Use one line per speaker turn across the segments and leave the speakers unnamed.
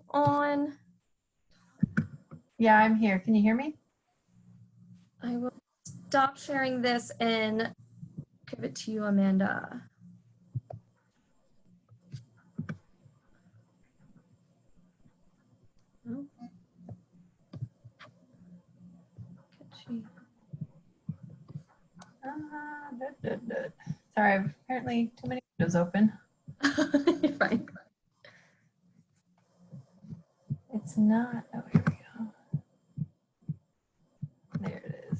on.
Yeah, I'm here. Can you hear me?
I will stop sharing this and give it to you, Amanda. Oh.
Sorry, I've apparently too many windows open.
You're fine.
It's not. Oh, here we go. There it is.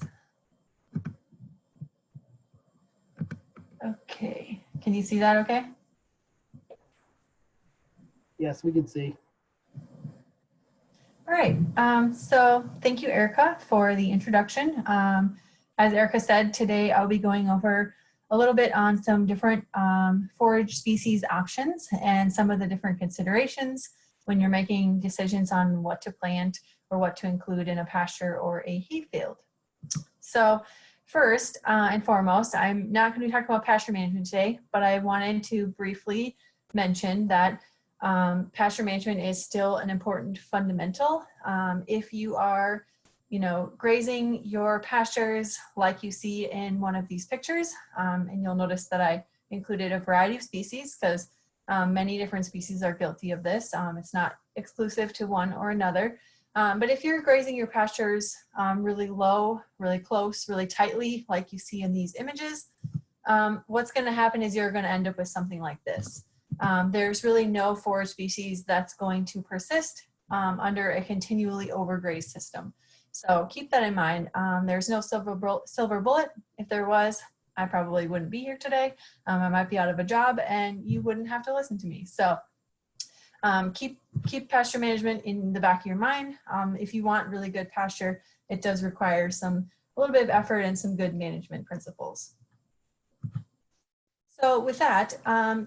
Okay. Can you see that okay?
Yes, we can see.
All right. So thank you, Erica, for the introduction. As Erica said, today I'll be going over a little bit on some different forage species options and some of the different considerations when you're making decisions on what to plant or what to include in a pasture or a hayfield. So first and foremost, I'm not going to be talking about pasture management today, but I wanted to briefly mention that pasture management is still an important fundamental. If you are, grazing your pastures like you see in one of these pictures, and you'll notice that I included a variety of species because many different species are guilty of this. It's not exclusive to one or another. But if you're grazing your pastures really low, really close, really tightly, like you see in these images, what's going to happen is you're going to end up with something like this. There's really no forage species that's going to persist under a continually overgrazed system. So keep that in mind. There's no silver bullet. If there was, I probably wouldn't be here today. I might be out of a job and you wouldn't have to listen to me. So keep pasture management in the back of your mind. If you want really good pasture, it does require a little bit of effort and some good management principles. So with that,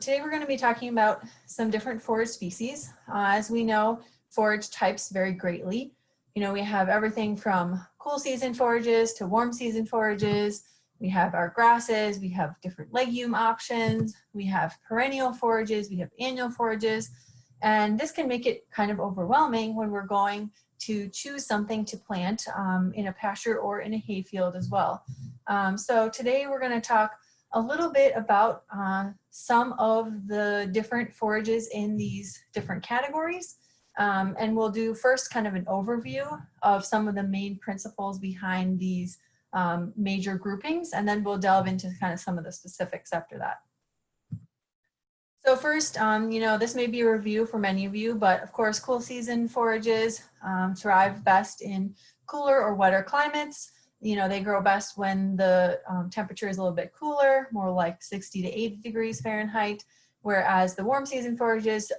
today we're going to be talking about some different forage species. As we know, forage types vary greatly. We have everything from cool season forages to warm season forages. We have our grasses, we have different legume options, we have perennial forages, we have annual forages, and this can make it kind of overwhelming when we're going to choose something to plant in a pasture or in a hayfield as well. So today we're going to talk a little bit about some of the different forages in these different categories. And we'll do first kind of an overview of some of the main principles behind these major groupings, and then we'll delve into kind of some of the specifics after that. So first, this may be a review for many of you, but of course, cool season forages thrive best in cooler or wetter climates. They grow best when the temperature is a little bit cooler, more like 60 to 80 degrees Fahrenheit, whereas the warm season forages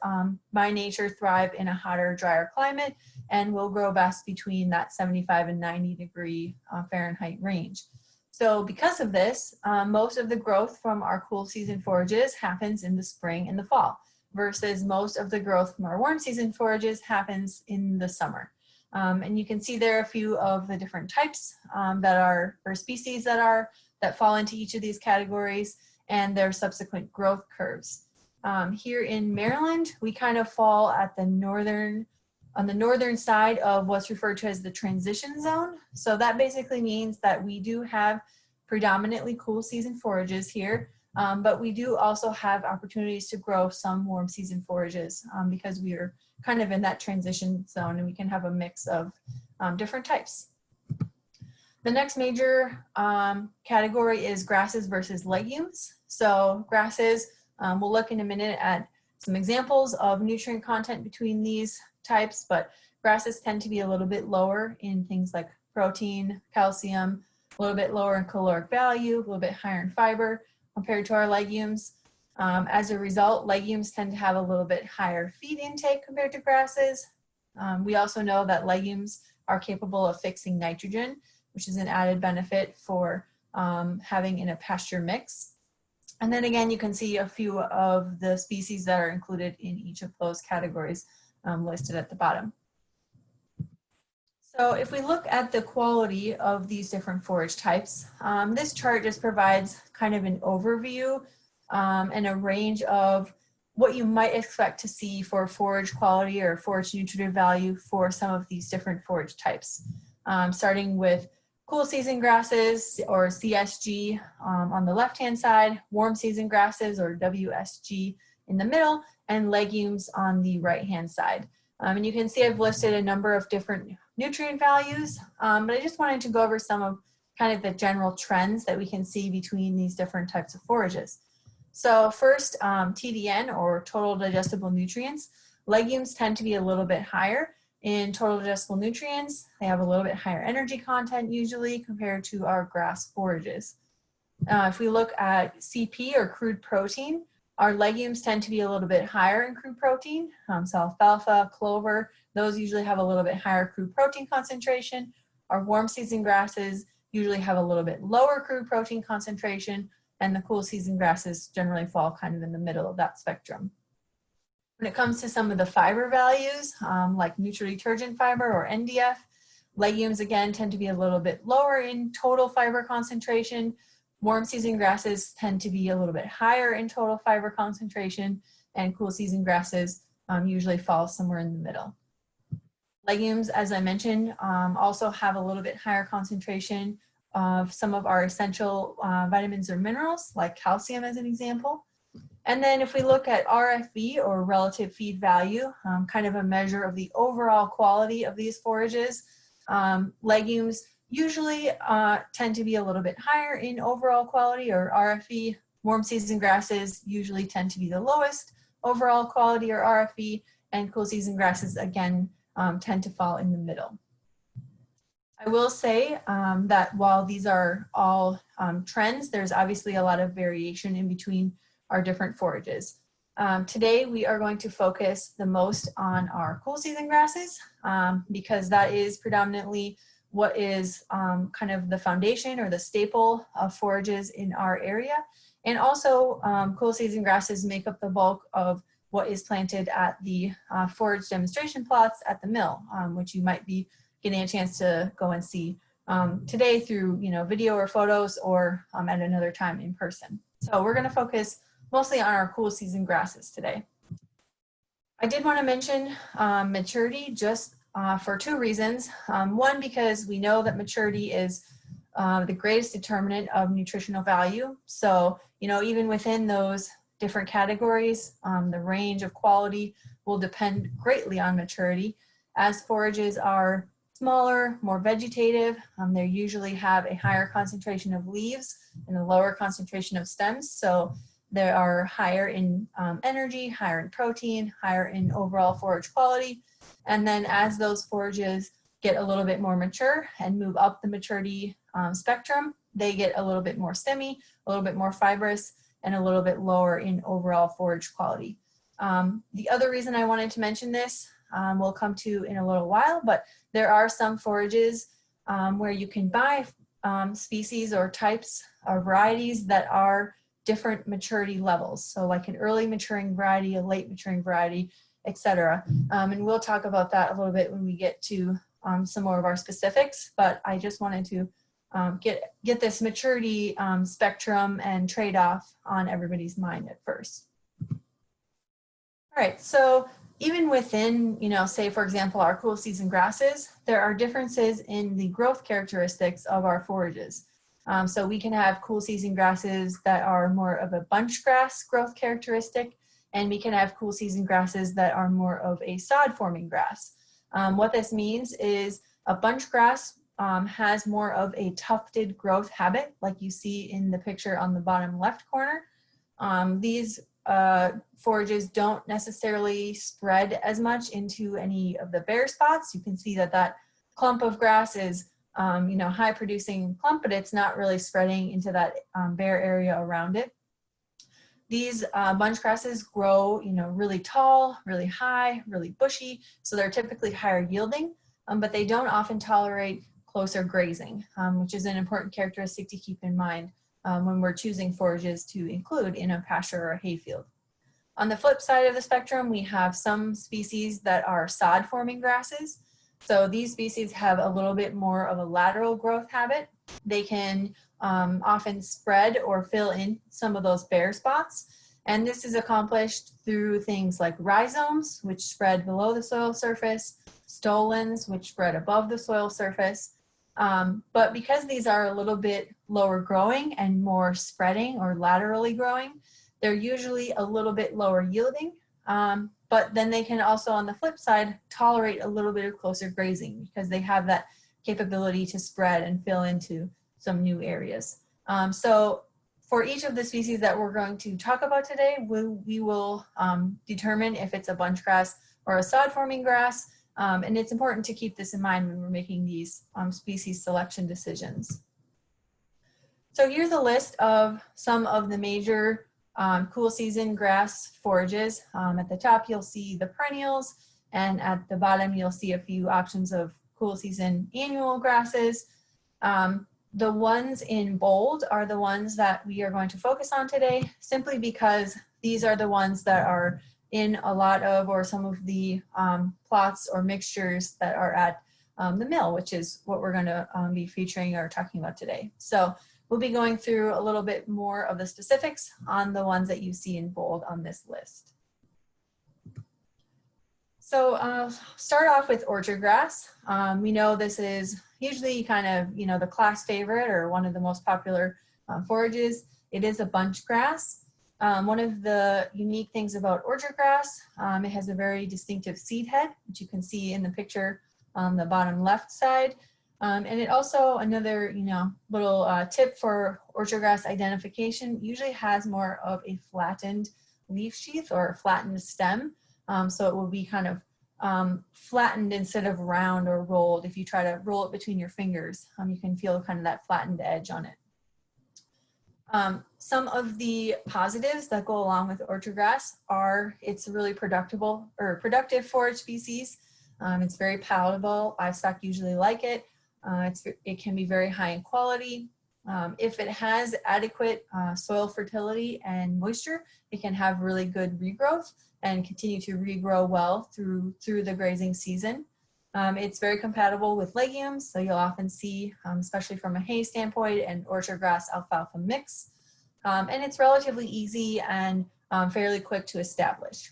by nature thrive in a hotter, drier climate and will grow best between that 75 and 90 degree Fahrenheit range. So because of this, most of the growth from our cool season forages happens in the spring and the fall, versus most of the growth from our warm season forages happens in the summer. And you can see there a few of the different types or species that fall into each of these categories and their subsequent growth curves. Here in Maryland, we kind of fall at on the northern side of what's referred to as the transition zone. So that basically means that we do have predominantly cool season forages here, but we do also have opportunities to grow some warm season forages because we are kind of in that transition zone and we can have a mix of different types. The next major category is grasses versus legumes. So grasses, we'll look in a minute at some examples of nutrient content between these types, but grasses tend to be a little bit lower in things like protein, calcium, a little bit lower in caloric value, a little bit higher in fiber compared to our legumes. As a result, legumes tend to have a little bit higher feed intake compared to grasses. We also know that legumes are capable of fixing nitrogen, which is an added benefit for having in a pasture mix. And then again, you can see a few of the species that are included in each of those categories listed at the bottom. So if we look at the quality of these different forage types, this chart just provides kind of an overview and a range of what you might expect to see for forage quality or forage nutritive value for some of these different forage types. Starting with cool season grasses or CSG on the left-hand side, warm season grasses or WSG in the middle, and legumes on the right-hand side. And you can see I've listed a number of different nutrient values, but I just wanted to go over some of kind of the general trends that we can see between these different types of forages. So first, TDN or total digestible nutrients. Legumes tend to be a little bit higher in total digestible nutrients. They have a little bit higher energy content usually compared to our grass forages. If we look at CP or crude protein, our legumes tend to be a little bit higher in crude protein. So alfalfa, clover, those usually have a little bit higher crude protein concentration. Our warm season grasses usually have a little bit lower crude protein concentration, and the cool season grasses generally fall kind of in the middle of that spectrum. When it comes to some of the fiber values, like nutrient-detergent fiber or NDF, legumes again tend to be a little bit lower in total fiber concentration. Warm season grasses tend to be a little bit higher in total fiber concentration, and cool season grasses usually fall somewhere in the middle. Legumes, as I mentioned, also have a little bit higher concentration of some of our essential vitamins or minerals, like calcium as an example. And then if we look at RFV or relative feed value, kind of a measure of the overall quality of these forages, legumes usually tend to be a little bit higher in overall quality or RFV. Warm season grasses usually tend to be the lowest overall quality or RFV, and cool season grasses again tend to fall in the middle. I will say that while these are all trends, there's obviously a lot of variation in between our different forages. Today we are going to focus the most on our cool season grasses because that is predominantly what is kind of the foundation or the staple of forages in our area. And also cool season grasses make up the bulk of what is planted at the forage demonstration plots at the mill, which you might be getting a chance to go and see today through video or photos or at another time in person. So we're going to focus mostly on our cool season grasses today. I did want to mention maturity just for two reasons. One, because we know that maturity is the greatest determinant of nutritional value. So, even within those different categories, the range of quality will depend greatly on maturity. As forages are smaller, more vegetative, they usually have a higher concentration of leaves and a lower concentration of stems. So they are higher in energy, higher in protein, higher in overall forage quality. And then as those forages get a little bit more mature and move up the maturity spectrum, they get a little bit more stemmy, a little bit more fibrous, and a little bit lower in overall forage quality. The other reason I wanted to mention this, we'll come to in a little while, but there are some forages where you can buy species or types or varieties that are different maturity levels. So like an early maturing variety, a late maturing variety, etc. And we'll talk about that a little bit when we get to some more of our specifics, but I just wanted to get this maturity spectrum and trade-off on everybody's mind at first. All right, so even within, say for example, our cool season grasses, there are differences in the growth characteristics of our forages. So we can have cool season grasses that are more of a bunch grass growth characteristic, and we can have cool season grasses that are more of a sod forming grass. What this means is a bunch grass has more of a tufted growth habit, like you see in the picture on the bottom left corner. These forages don't necessarily spread as much into any of the bare spots. You can see that that clump of grass is high producing clump, but it's not really spreading into that bare area around it. These bunch grasses grow, really tall, really high, really bushy, so they're typically higher yielding, but they don't often tolerate closer grazing, which is an important characteristic to keep in mind when we're choosing forages to include in a pasture or a hayfield. On the flip side of the spectrum, we have some species that are sod forming grasses. So these species have a little bit more of a lateral growth habit. They can often spread or fill in some of those bare spots. And this is accomplished through things like rhizomes, which spread below the soil surface, stolons, which spread above the soil surface. But because these are a little bit lower growing and more spreading or laterally growing, they're usually a little bit lower yielding. But then they can also, on the flip side, tolerate a little bit of closer grazing because they have that capability to spread and fill into some new areas. So for each of the species that we're going to talk about today, we will determine if it's a bunch grass or a sod-forming grass. And it's important to keep this in mind when we're making these species selection decisions. So here's a list of some of the major cool season grass forages. At the top, you'll see the perennials, and at the bottom, you'll see a few options of cool season annual grasses. The ones in bold are the ones that we are going to focus on today, simply because these are the ones that are in a lot of, or some of the plots or mixtures that are at the mill, which is what we're going to be featuring or talking about today. So we'll be going through a little bit more of the specifics on the ones that you see in bold on this list. So start off with orchard grass. We know this is usually kind of, the class favorite or one of the most popular forages. It is a bunch grass. One of the unique things about orchard grass, it has a very distinctive seed head, which you can see in the picture on the bottom left side. And it also, another, little tip for orchard grass identification, usually has more of a flattened leaf sheath or a flattened stem. So it will be kind of flattened instead of round or rolled. If you try to roll it between your fingers, you can feel kind of that flattened edge on it. Some of the positives that go along with orchard grass are it's a really productive forage species. It's very palatable. Livestock usually like it. It can be very high in quality. If it has adequate soil fertility and moisture, it can have really good regrowth and continue to regrow well through the grazing season. It's very compatible with legumes, so you'll often see, especially from a hay standpoint, an orchard grass alfalfa mix. And it's relatively easy and fairly quick to establish.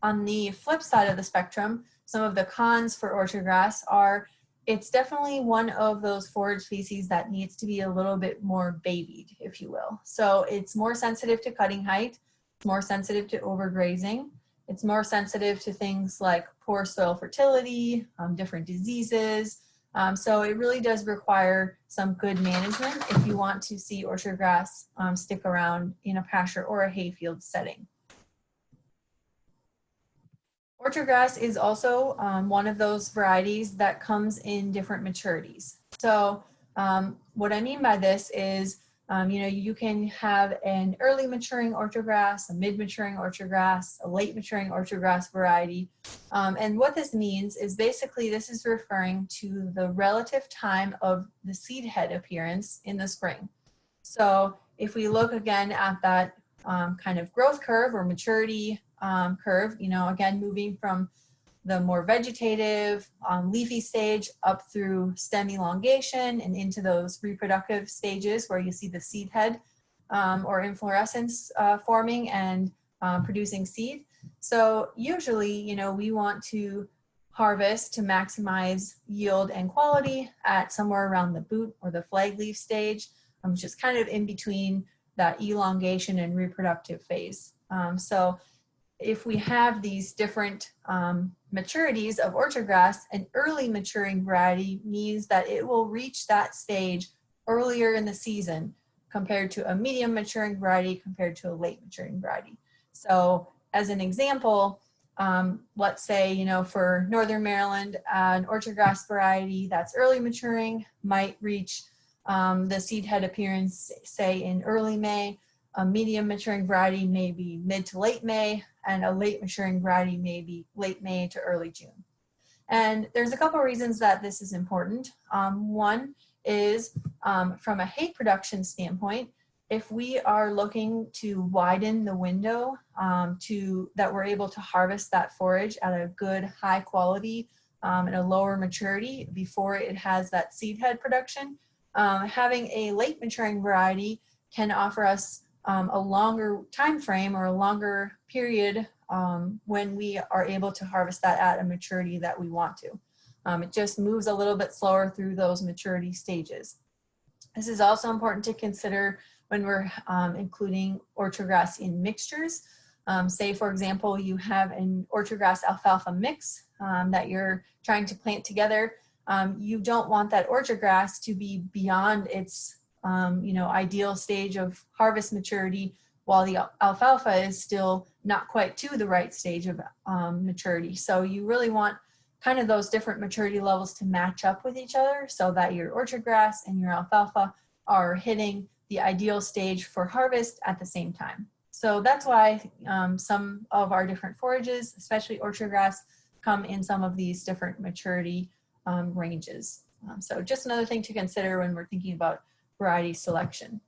On the flip side of the spectrum, some of the cons for orchard grass are it's definitely one of those forage species that needs to be a little bit more babied, if you will. So it's more sensitive to cutting height, it's more sensitive to overgrazing, it's more sensitive to things like poor soil fertility, different diseases. So it really does require some good management if you want to see orchard grass stick around in a pasture or a hayfield setting. Orchard grass is also one of those varieties that comes in different maturities. So what I mean by this is, you can have an early maturing orchard grass, a mid maturing orchard grass, a late maturing orchard grass variety. And what this means is basically this is referring to the relative time of the seed head appearance in the spring. So if we look again at that kind of growth curve or maturity curve, again, moving from the more vegetative leafy stage up through stem elongation and into those reproductive stages where you see the seed head or inflorescence forming and producing seed. So usually, we want to harvest to maximize yield and quality at somewhere around the boot or the flag leaf stage, which is kind of in between that elongation and reproductive phase. So if we have these different maturities of orchard grass, an early maturing variety means that it will reach that stage earlier in the season compared to a medium maturing variety compared to a late maturing variety. So as an example, let's say, for Northern Maryland, an orchard grass variety that's early maturing might reach the seed head appearance, say in early May. A medium maturing variety may be mid to late May, and a late maturing variety may be late May to early June. And there's a couple of reasons that this is important. One is from a hay production standpoint, if we are looking to widen the window that we're able to harvest that forage at a good high quality and a lower maturity before it has that seed head production, having a late maturing variety can offer us a longer time frame or a longer period when we are able to harvest that at a maturity that we want to. It just moves a little bit slower through those maturity stages. This is also important to consider when we're including orchard grass in mixtures. Say, for example, you have an orchard grass alfalfa mix that you're trying to plant together. You don't want that orchard grass to be beyond its ideal stage of harvest maturity, while the alfalfa is still not quite to the right stage of maturity. So you really want kind of those different maturity levels to match up with each other so that your orchard grass and your alfalfa are hitting the ideal stage for harvest at the same time. So that's why some of our different forages, especially orchard grass, come in some of these different maturity ranges. So just another thing to consider when we're thinking about variety selection.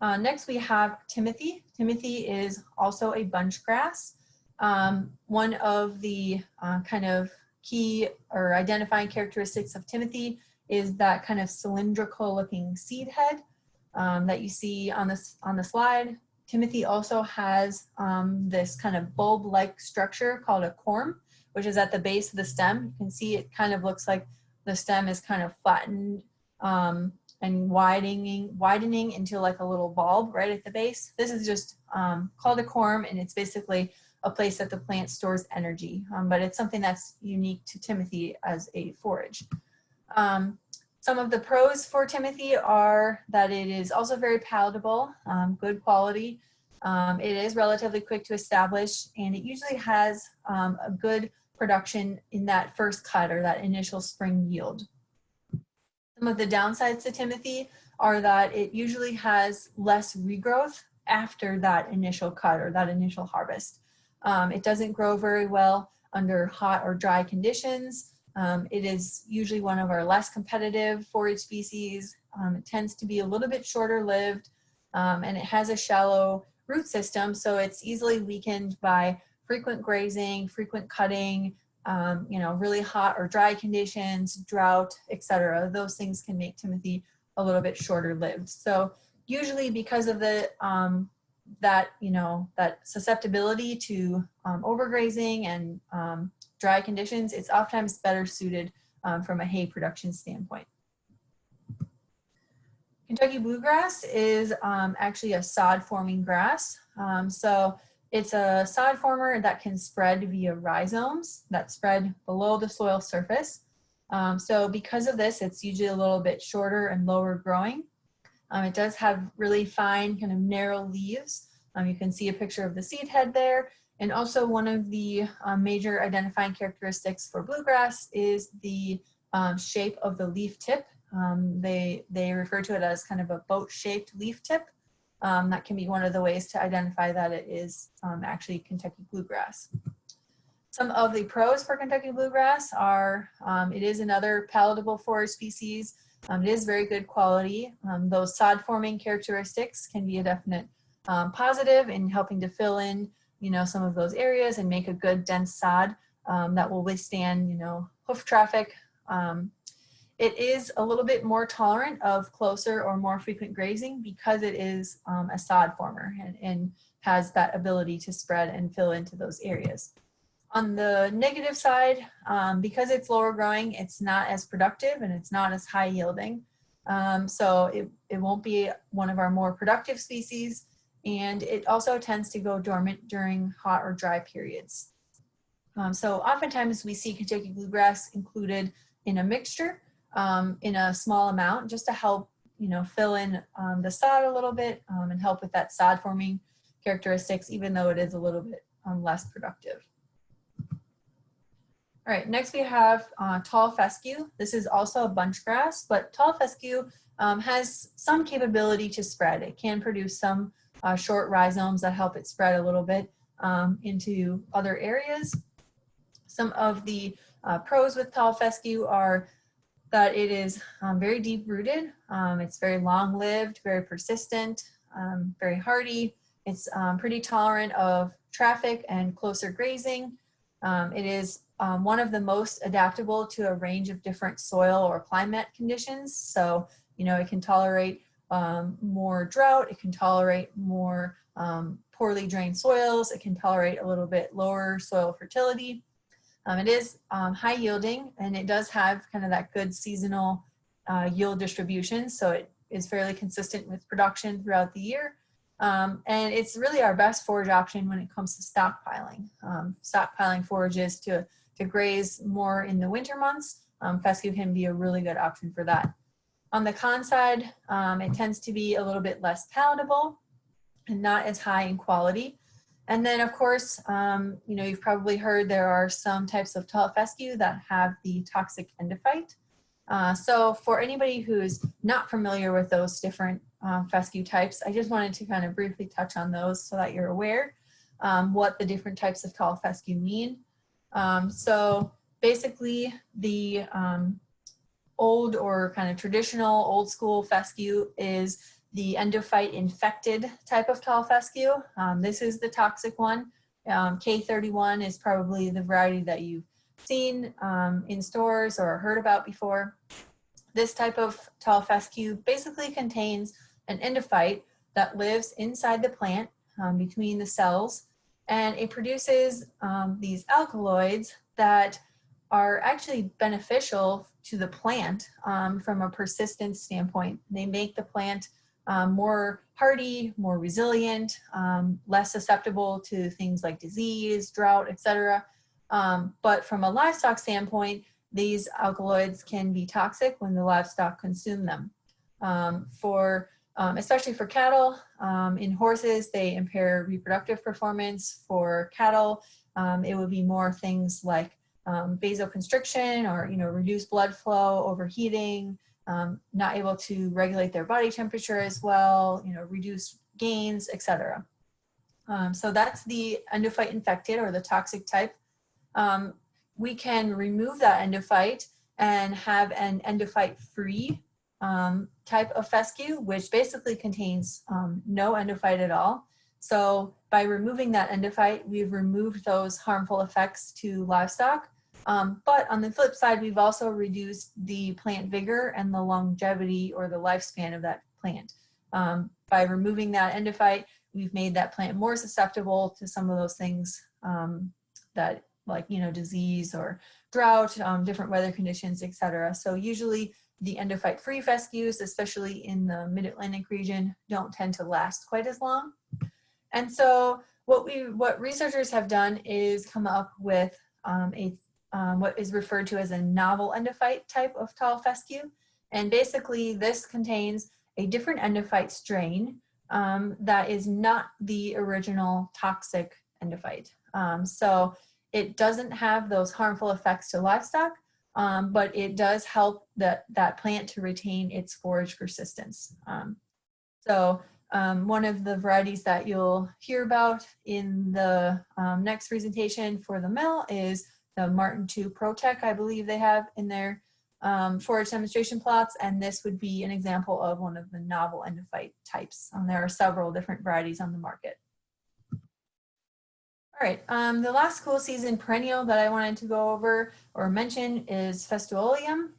Next we have Timothy. Timothy is also a bunch grass. One of the kind of key or identifying characteristics of Timothy is that kind of cylindrical looking seed head that you see on the slide. Timothy also has this kind of bulb-like structure called a corm, which is at the base of the stem. You can see it kind of looks like the stem is kind of flattened and widening into like a little bulb right at the base. This is just called a corm, and it's basically a place that the plant stores energy, but it's something that's unique to Timothy as a forage. Some of the pros for Timothy are that it is also very palatable, good quality. It is relatively quick to establish, and it usually has a good production in that first cut or that initial spring yield. Some of the downsides to Timothy are that it usually has less regrowth after that initial cut or that initial harvest. It doesn't grow very well under hot or dry conditions. It is usually one of our less competitive forage species. It tends to be a little bit shorter lived, and it has a shallow root system, so it's easily weakened by frequent grazing, frequent cutting, really hot or dry conditions, drought, etc. Those things can make Timothy a little bit shorter lived. So usually because of the that susceptibility to overgrazing and dry conditions, it's oftentimes better suited from a hay production standpoint. Kentucky bluegrass is actually a sod forming grass. So it's a sod former that can spread via rhizomes that spread below the soil surface. So because of this, it's usually a little bit shorter and lower growing. It does have really fine kind of narrow leaves. You can see a picture of the seed head there. And also one of the major identifying characteristics for bluegrass is the shape of the leaf tip. They refer to it as kind of a boat-shaped leaf tip. That can be one of the ways to identify that it is actually Kentucky bluegrass. Some of the pros for Kentucky bluegrass are it is another palatable forage species. It is very good quality. Those sod forming characteristics can be a definite positive in helping to fill in some of those areas and make a good dense sod that will withstand hoof traffic. It is a little bit more tolerant of closer or more frequent grazing because it is a sod former and has that ability to spread and fill into those areas. On the negative side, because it's lower growing, it's not as productive and it's not as high yielding. So it won't be one of our more productive species, and it also tends to go dormant during hot or dry periods. So oftentimes we see Kentucky bluegrass included in a mixture in a small amount just to help fill in the sod a little bit and help with that sod forming characteristics, even though it is a little bit less productive. All right, next we have tall fescue. This is also a bunch grass, but tall fescue has some capability to spread. It can produce some short rhizomes that help it spread a little bit into other areas. Some of the pros with tall fescue are that it is very deep rooted. It's very long lived, very persistent, very hardy. It's pretty tolerant of traffic and closer grazing. It is one of the most adaptable to a range of different soil or climate conditions. So, it can tolerate more drought. It can tolerate more poorly drained soils. It can tolerate a little bit lower soil fertility. It is high yielding, and it does have kind of that good seasonal yield distribution. So it is fairly consistent with production throughout the year. And it's really our best forage option when it comes to stockpiling. Stockpiling forages to graze more in the winter months. Fescue can be a really good option for that. On the con side, it tends to be a little bit less palatable and not as high in quality. And then of course, you've probably heard there are some types of tall fescue that have the toxic endophyte. So for anybody who's not familiar with those different fescue types, I just wanted to kind of briefly touch on those so that you're aware what the different types of tall fescue mean. So basically the old or kind of traditional old school fescue is the endophyte infected type of tall fescue. This is the toxic one. K31 is probably the variety that you've seen in stores or heard about before. This type of tall fescue basically contains an endophyte that lives inside the plant between the cells, and it produces these alkaloids that are actually beneficial to the plant from a persistence standpoint. They make the plant more hardy, more resilient, less susceptible to things like disease, drought, etc. But from a livestock standpoint, these alkaloids can be toxic when the livestock consume them. Especially for cattle, in horses, they impair reproductive performance. For cattle, it would be more things like vasoconstriction or reduced blood flow, overheating, not able to regulate their body temperature as well, reduced gains, etc. So that's the endophyte infected or the toxic type. We can remove that endophyte and have an endophyte free type of fescue, which basically contains no endophyte at all. So by removing that endophyte, we've removed those harmful effects to livestock. But on the flip side, we've also reduced the plant vigor and the longevity or the lifespan of that plant. By removing that endophyte, we've made that plant more susceptible to some of those things that like, disease or drought, different weather conditions, etc. So usually the endophyte-free fescues, especially in the mid-Atlantic region, don't tend to last quite as long. And so what researchers have done is come up with what is referred to as a novel endophyte type of tall fescue. And basically this contains a different endophyte strain that is not the original toxic endophyte. So it doesn't have those harmful effects to livestock, but it does help that plant to retain its forage persistence. One of the varieties that you'll hear about in the next presentation for the mill is the Martin II ProTech, I believe they have in their forage demonstration plots, and this would be an example of one of the novel endophyte types. There are several different varieties on the market. All right, the last cool season perennial that I wanted to go over or mention is Festuolium.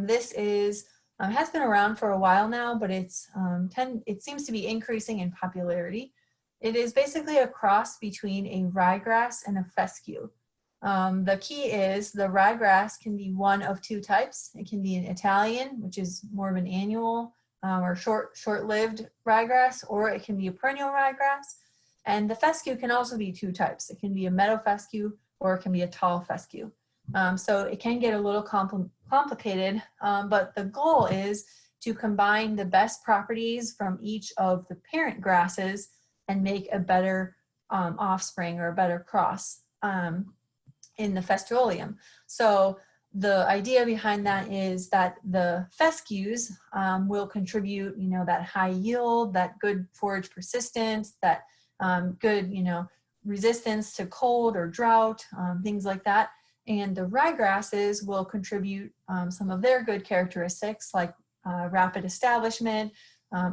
This has been around for a while now, but it seems to be increasing in popularity. It is basically a cross between a ryegrass and a fescue. The key is the ryegrass can be one of two types. It can be an Italian, which is more of an annual or short-lived ryegrass, or it can be a perennial ryegrass. And the fescue can also be two types. It can be a meadow fescue or it can be a tall fescue. So it can get a little complicated, but the goal is to combine the best properties from each of the parent grasses and make a better offspring or a better cross in the Festuolium. So the idea behind that is that the fescues will contribute, that high yield, that good forage persistence, that good, resistance to cold or drought, things like that. And the ryegrasses will contribute some of their good characteristics like rapid establishment,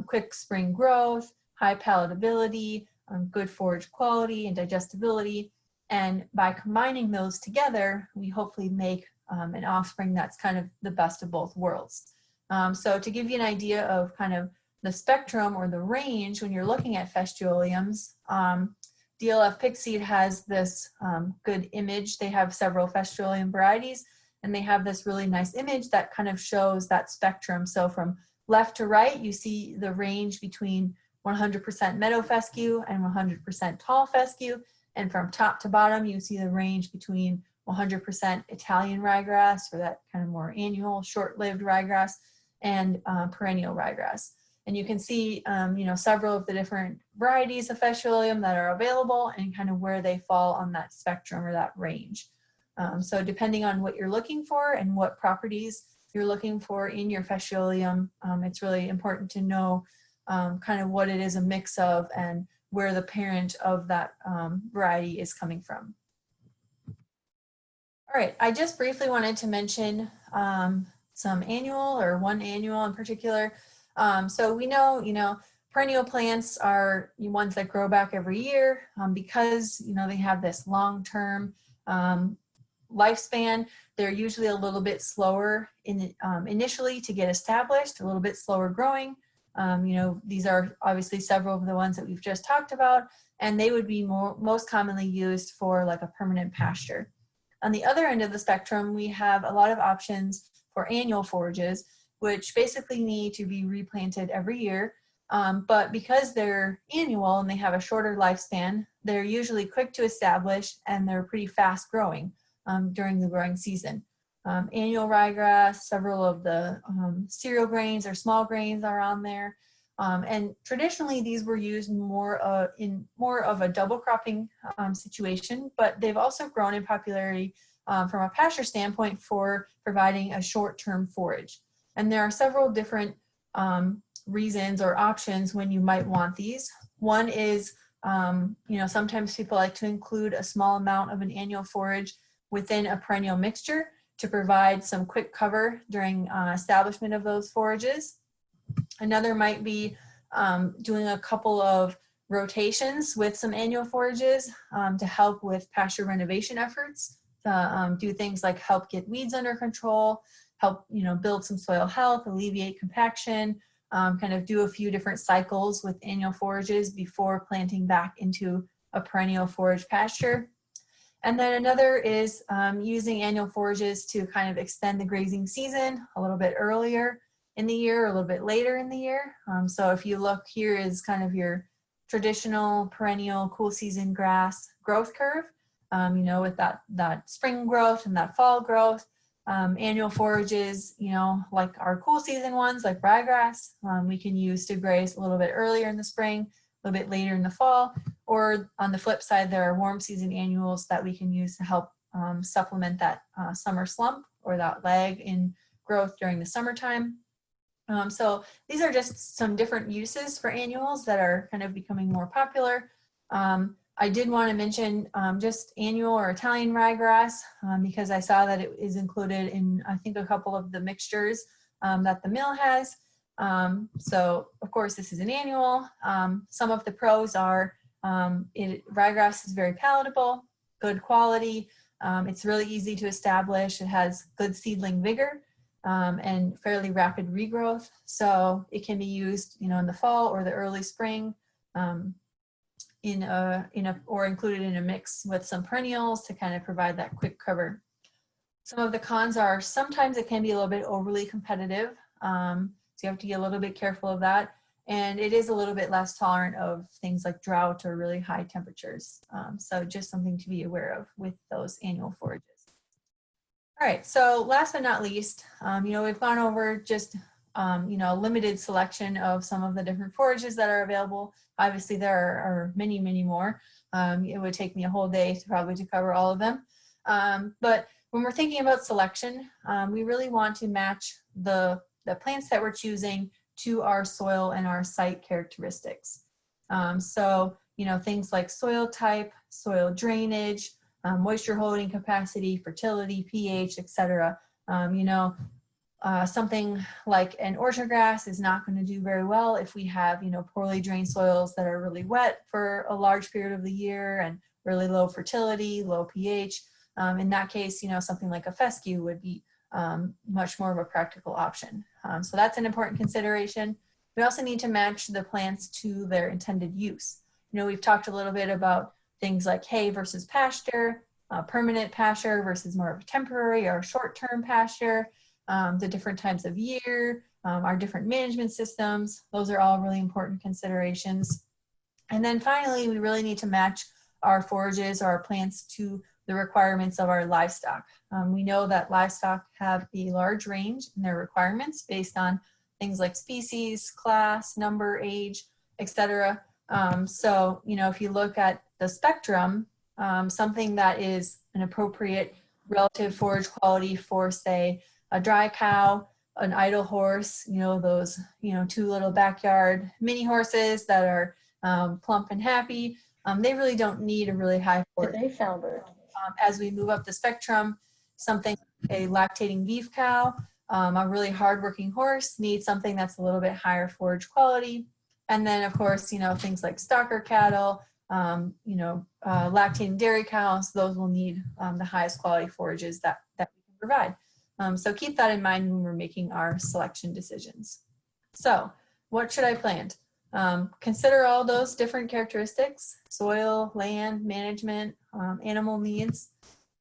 quick spring growth, high palatability, good forage quality and digestibility. And by combining those together, we hopefully make an offspring that's kind of the best of both worlds. So to give you an idea of kind of the spectrum or the range when you're looking at festuoliums. DLF Pickseed has this good image. They have several festuolium varieties, and they have this really nice image that kind of shows that spectrum. So from left to right, you see the range between 100% meadow fescue and 100% tall fescue. And from top to bottom, you see the range between 100% Italian ryegrass, or that kind of more annual, short-lived ryegrass, and perennial ryegrass. And you can see, several of the different varieties of festuolium that are available and kind of where they fall on that spectrum or that range. So depending on what you're looking for and what properties you're looking for in your festuolium, it's really important to know kind of what it is a mix of and where the parent of that variety is coming from. All right, I just briefly wanted to mention some annual, or one annual in particular. So we know, perennial plants are ones that grow back every year because, they have this long-term lifespan. They're usually a little bit slower initially to get established, a little bit slower growing. These are obviously several of the ones that we've just talked about, and they would be most commonly used for like a permanent pasture. On the other end of the spectrum, we have a lot of options for annual forages, which basically need to be replanted every year. But because they're annual and they have a shorter lifespan, they're usually quick to establish and they're pretty fast growing during the growing season. Annual ryegrass, several of the cereal grains or small grains are on there. And traditionally these were used in more of a double cropping situation, but they've also grown in popularity from a pasture standpoint for providing a short-term forage. And there are several different reasons or options when you might want these. One is, sometimes people like to include a small amount of an annual forage within a perennial mixture to provide some quick cover during establishment of those forages. Another might be doing a couple of rotations with some annual forages to help with pasture renovation efforts, to do things like help get weeds under control, help build some soil health, alleviate compaction, kind of do a few different cycles with annual forages before planting back into a perennial forage pasture. And then another is using annual forages to kind of extend the grazing season a little bit earlier in the year, a little bit later in the year. So if you look, here is kind of your traditional perennial cool season grass growth curve, with that spring growth and that fall growth. Annual forages, like our cool season ones, like ryegrass, we can use to graze a little bit earlier in the spring, a little bit later in the fall. Or on the flip side, there are warm season annuals that we can use to help supplement that summer slump or that lag in growth during the summertime. So these are just some different uses for annuals that are kind of becoming more popular. I did want to mention just annual or Italian ryegrass because I saw that it is included in, I think, a couple of the mixtures that the mill has. So of course this is an annual. Some of the pros are ryegrass is very palatable, good quality. It's really easy to establish. It has good seedling vigor and fairly rapid regrowth. So it can be used, in the fall or the early spring or included in a mix with some perennials to kind of provide that quick cover. Some of the cons are sometimes it can be a little bit overly competitive. So you have to get a little bit careful of that. And it is a little bit less tolerant of things like drought or really high temperatures. So just something to be aware of with those annual forages. All right, so last but not least, we've gone over just, a limited selection of some of the different forages that are available. Obviously, there are many, many more. It would take me a whole day to cover all of them. But when we're thinking about selection, we really want to match the plants that we're choosing to our soil and our site characteristics. So, things like soil type, soil drainage, moisture holding capacity, fertility, pH, etc. Something like an orchard grass is not going to do very well if we have, poorly drained soils that are really wet for a large period of the year and really low fertility, low pH. In that case, something like a fescue would be much more of a practical option. So that's an important consideration. We also need to match the plants to their intended use. You know, we've talked a little bit about things like hay versus pasture, permanent pasture versus more of a temporary or short-term pasture, the different times of year, our different management systems. Those are all really important considerations. And then finally, we really need to match our forages or our plants to the requirements of our livestock. We know that livestock have a large range in their requirements based on things like species, class, number, age, etc. So, you know, if you look at the spectrum, something that is an appropriate relative forage quality for, say, a dry cow, an idle horse, you know, those, you know, two little backyard mini horses that are plump and happy, they really don't need a really high forage.
They found it.
As we move up the spectrum, something, a lactating beef cow, a really hardworking horse needs something that's a little bit higher forage quality. And then, of course, you know, things like stocker cattle, you know, lactating dairy cows, those will need the highest quality forages that we can provide. So keep that in mind when we're making our selection decisions. So what should I plant? Consider all those different characteristics: soil, land, management, animal needs.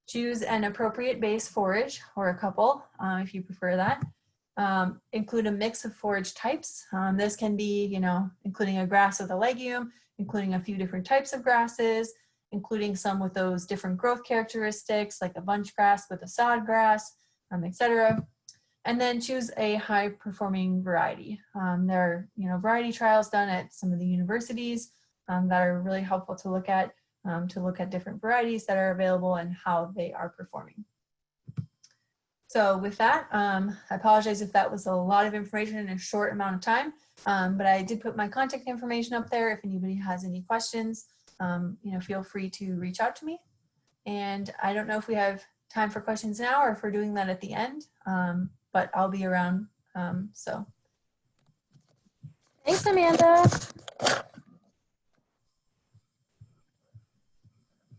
Choose an appropriate base forage, or a couple, if you prefer that. Include a mix of forage types. This can be, you know, including a grass with a legume, including a few different types of grasses, including some with those different growth characteristics, like a bunch grass with a sod grass, etc. And then choose a high performing variety. There are, you know, variety trials done at some of the universities that are really helpful to look at different varieties that are available and how they are performing. So with that, I apologize if that was a lot of information in a short amount of time, but I did put my contact information up there. If anybody has any questions, you know, feel free to reach out to me. And I don't know if we have time for questions now or if we're doing that at the end, but I'll be around, so.
Thanks, Amanda.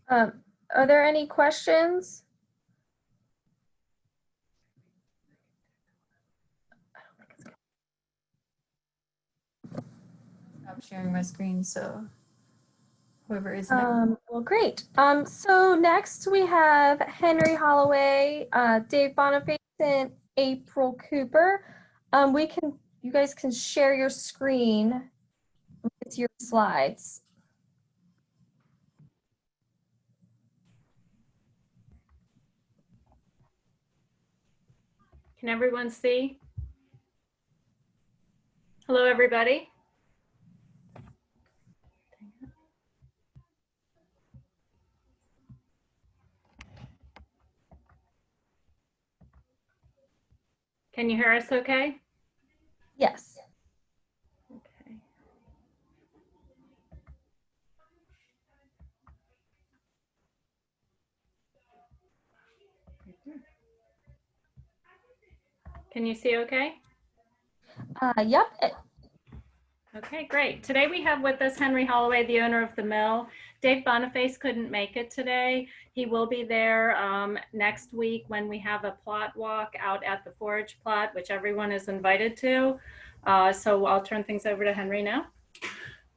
Are there any questions?
Stop sharing my screen so whoever is next.
Well, great. So next we have Henry Holloway, Dave Boniface, and April Cooper. You guys can share your screen with your slides.
Can everyone see? Hello, everybody. Can you hear us okay?
Yes.
Okay. Can you see okay?
Yep.
Okay, great. Today we have with us Henry Holloway, the owner of the mill. Dave Boniface couldn't make it today. He will be there next week when we have a plot walk out at the forage plot, which everyone is invited to. So I'll turn things over to Henry now.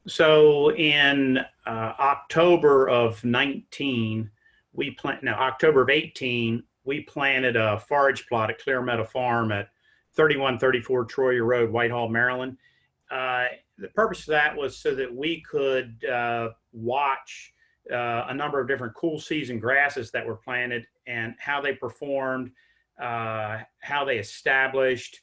So in October of 19, October of 18, we planted a forage plot at Clear Meadow Farm at 3134 Troyer Road, Whitehall, Maryland. The purpose of that was so that we could watch a number of different cool season grasses that were planted and how they performed, how they established,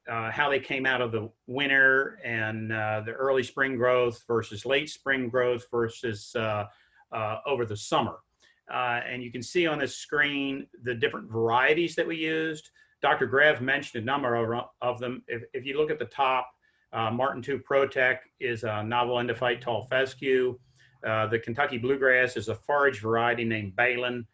how they came out of the winter and the early spring growth versus late spring growth versus over the summer. And you can see on this screen the different varieties that we used. Dr. Grev mentioned a number of them. If you look at the top, Martin II Protec is a novel endophyte tall fescue. The Kentucky Bluegrass is a forage variety named Balin.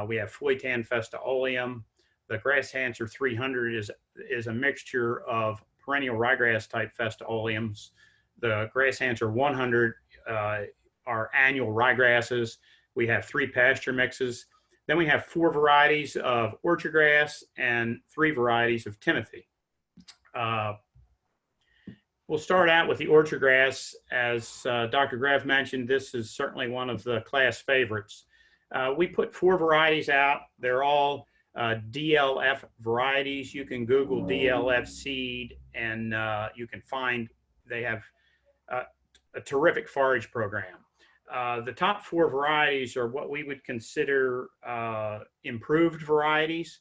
We have Foytan festaoleum. The Grass Hanser 300 is a mixture of perennial ryegrass type festaoleums. The Grass Hanser 100 are annual ryegrasses. We have 3 pasture mixes. Then we have 4 varieties of orchard grass and 3 varieties of timothy. We'll start out with the orchard grass. As Dr. Grev mentioned, this is certainly one of the class favorites. We put 4 varieties out. They're all DLF varieties. You can Google DLF seed and you can find they have a terrific forage program. The top 4 varieties are what we would consider improved varieties.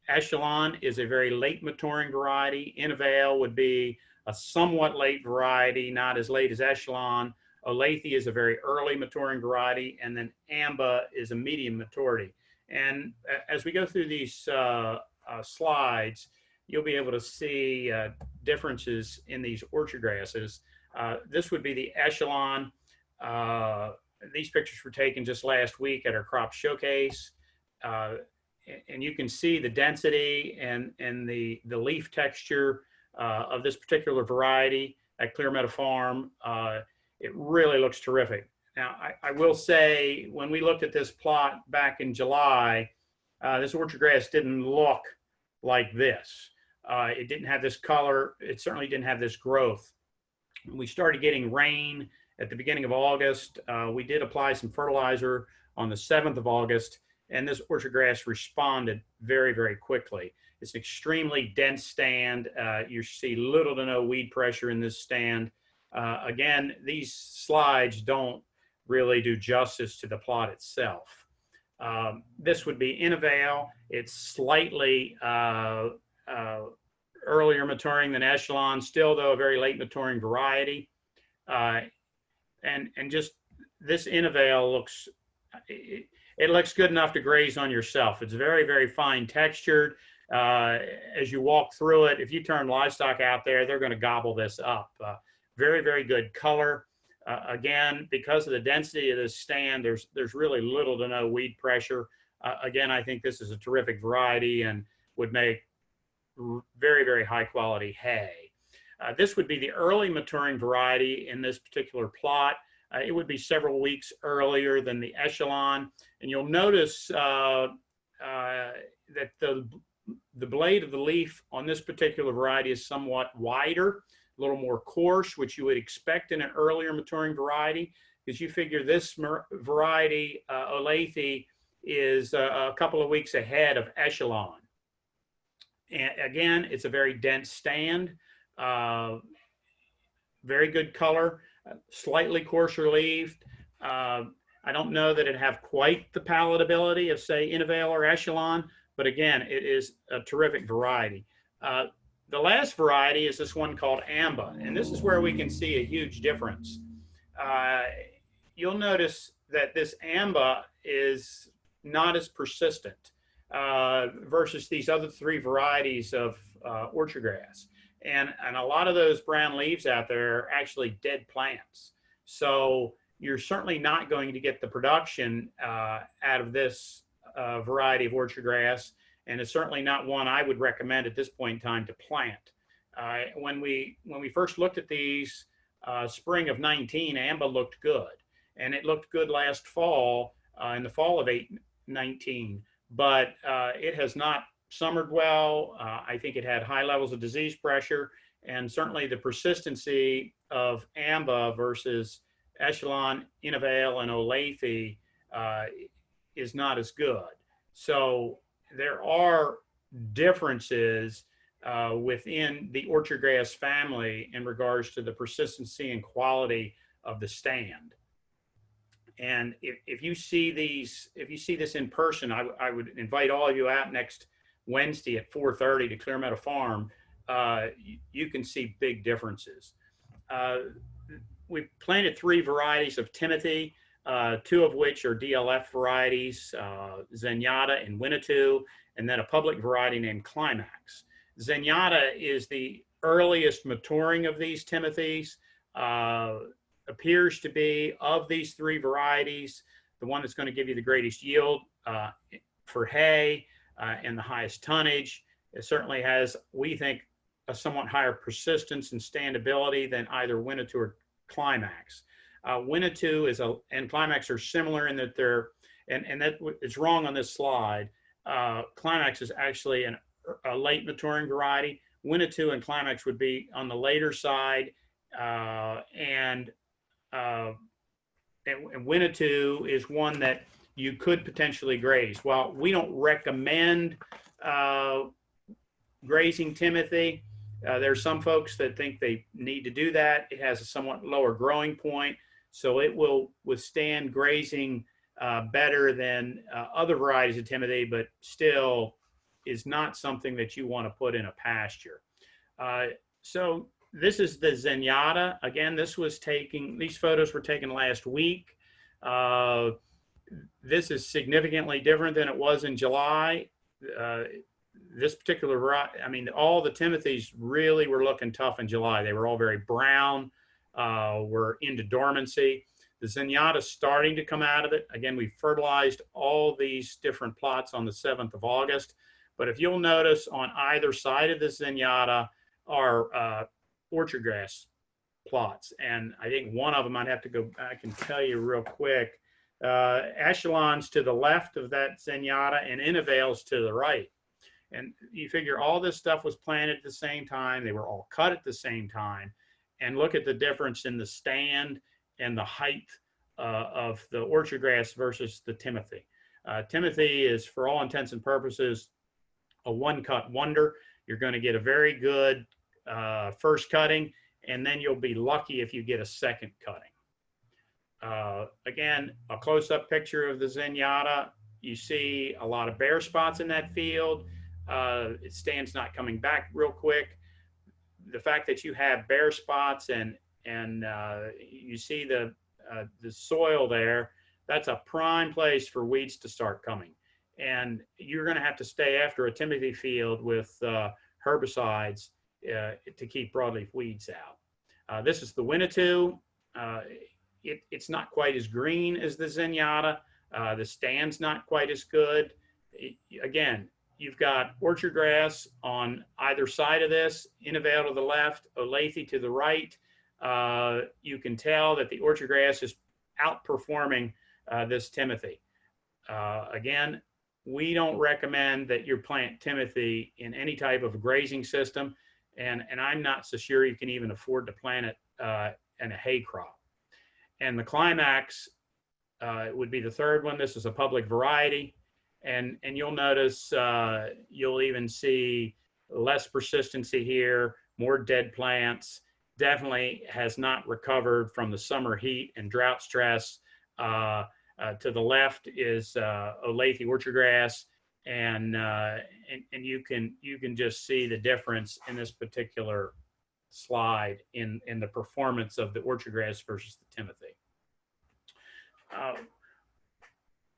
Echelon is a very late maturing variety. Innovale would be a somewhat late variety, not as late as Echelon. Olathe is a very early maturing variety, and then Amba is a medium maturity. And as we go through these slides, you'll be able to see differences in these orchard grasses. This would be the Echelon. These pictures were taken just last week at our crop showcase. And you can see the density and the leaf texture of this particular variety at Clear Meadow Farm. It really looks terrific. Now, I will say, when we looked at this plot back in July, this orchard grass didn't look like this. It didn't have this color. It certainly didn't have this growth. We started getting rain at the beginning of August. We did apply some fertilizer on the 7th of August, and this orchard grass responded very, very quickly. It's an extremely dense stand. You see little to no weed pressure in this stand. Again, these slides don't really do justice to the plot itself. This would be Innovale. It's slightly earlier maturing than Echelon, still though a very late maturing variety. And just this Innovale looks, it looks good enough to graze on yourself. It's very, very fine textured. As you walk through it, if you turn livestock out there, they're going to gobble this up. Very, very good color. Again, because of the density of this stand, there's really little to no weed pressure. Again, I think this is a terrific variety and would make very, very high quality hay. This would be the early maturing variety in this particular plot. It would be several weeks earlier than the Echelon. And you'll notice that the blade of the leaf on this particular variety is somewhat wider, a little more coarse, which you would expect in an earlier maturing variety, because you figure this variety, Olathe, is a couple of weeks ahead of Echelon. And again, it's a very dense stand, very good color, slightly coarser leaved. I don't know that it have quite the palatability of, say, Innovale or Echelon, but again, it is a terrific variety. The last variety is this one called Amba, and this is where we can see a huge difference. You'll notice that this Amba is not as persistent versus these other 3 varieties of orchard grass. And a lot of those brown leaves out there are actually dead plants. So you're certainly not going to get the production out of this variety of orchard grass. And it's certainly not one I would recommend at this point in time to plant. When we first looked at these, spring of 19, Amba looked good. And it looked good last fall, in the fall of 19, but it has not summered well. I think it had high levels of disease pressure, and certainly the persistency of Amba versus Echelon, Innovale, and Olathe is not as good. So there are differences within the orchard grass family in regards to the persistency and quality of the stand. And if you see these, if you see this in person, I would invite all of you out next Wednesday at 4:30 to Clear Meadow Farm. You can see big differences. We planted 3 varieties of Timothy, 2 of which are DLF varieties, Zenyatta and Winnetou, and then a public variety named Climax. Zenyatta is the earliest maturing of these Timothys. Appears to be, of these 3 varieties, the one that's going to give you the greatest yield for hay and the highest tonnage. It certainly has, we think, a somewhat higher persistence and standability than either Winnetou or Climax. Winnetou and Climax are similar in that they're, and that is wrong on this slide. Climax is actually a late maturing variety. Winnetou and Climax would be on the later side, and Winnetou is one that you could potentially graze. While we don't recommend grazing Timothy, there's some folks that think they need to do that. It has a somewhat lower growing point, so it will withstand grazing better than other varieties of Timothy, but still is not something that you want to put in a pasture. So this is the Zenyatta. Again, these photos were taken last week. This is significantly different than it was in July. This particular variety, I mean, all the Timothys really were looking tough in July. They were all very brown, were into dormancy. The Zenyatta is starting to come out of it. Again, we fertilized all these different plots on the 7th of August. But if you'll notice, on either side of the Zenyatta are orchard grass plots. And I think one of them, I'd have to go back and tell you real quick. Echelon's to the left of that Zenyatta and Innovale's to the right. And you figure all this stuff was planted at the same time. They were all cut at the same time. And look at the difference in the stand and the height of the orchard grass versus the Timothy. Timothy is, for all intents and purposes, a one-cut wonder. You're going to get a very good first cutting, and then you'll be lucky if you get a second cutting. Again, a close-up picture of the Zenyatta. You see a lot of bare spots in that field. It stands not coming back real quick. The fact that you have bare spots and you see the soil there, that's a prime place for weeds to start coming. And you're going to have to stay after a Timothy field with herbicides to keep broadleaf weeds out. This is the Winnetou. It's not quite as green as the Zenyatta. The stand's not quite as good. Again, you've got orchard grass on either side of this, Innovale to the left, Olathe to the right. You can tell that the orchard grass is outperforming this Timothy. Again, we don't recommend that you plant Timothy in any type of grazing system, and I'm not so sure you can even afford to plant it in a hay crop. And the Climax would be the third one. This is a public variety. And you'll notice, you'll even see less persistency here, more dead plants. Definitely has not recovered from the summer heat and drought stress. To the left is Olathe orchard grass, and you can just see the difference in this particular slide in the performance of the orchard grass versus the Timothy.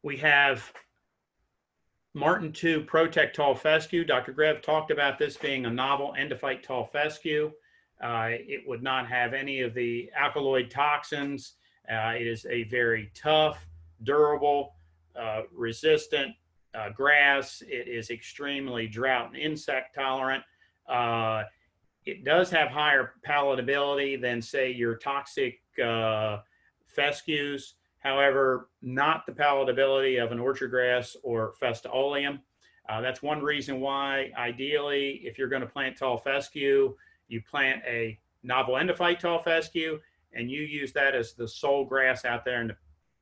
We have Martin 2 Protect Tall Fescue. Dr. Grev talked about this being a novel endophyte tall fescue. It would not have any of the alkaloid toxins. It is a very tough, durable, resistant grass. It is extremely drought and insect tolerant. It does have higher palatability than, say, your toxic fescues. However, not the palatability of an orchard grass or festaolium. That's one reason why, ideally, if you're going to plant tall fescue, you plant a novel endophyte tall fescue, and you use that as the sole grass out there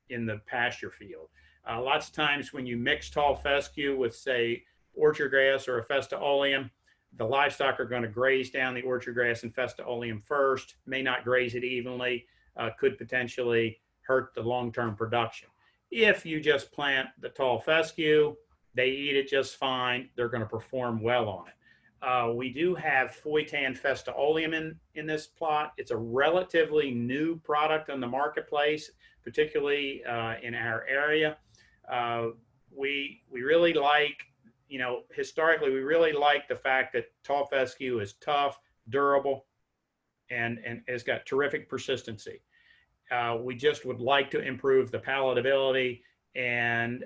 in the pasture field. Lots of times when you mix tall fescue with, say, orchard grass or a festaolium, the livestock are going to graze down the orchard grass and festaolium first, may not graze it evenly, could potentially hurt the long-term production. If you just plant the tall fescue, they eat it just fine. They're going to perform well on it. We do have Foitan festaolium in this plot. It's a relatively new product on the marketplace, particularly in our area. We really like, historically, we really like the fact that tall fescue is tough, durable, and has got terrific persistency. We just would like to improve the palatability and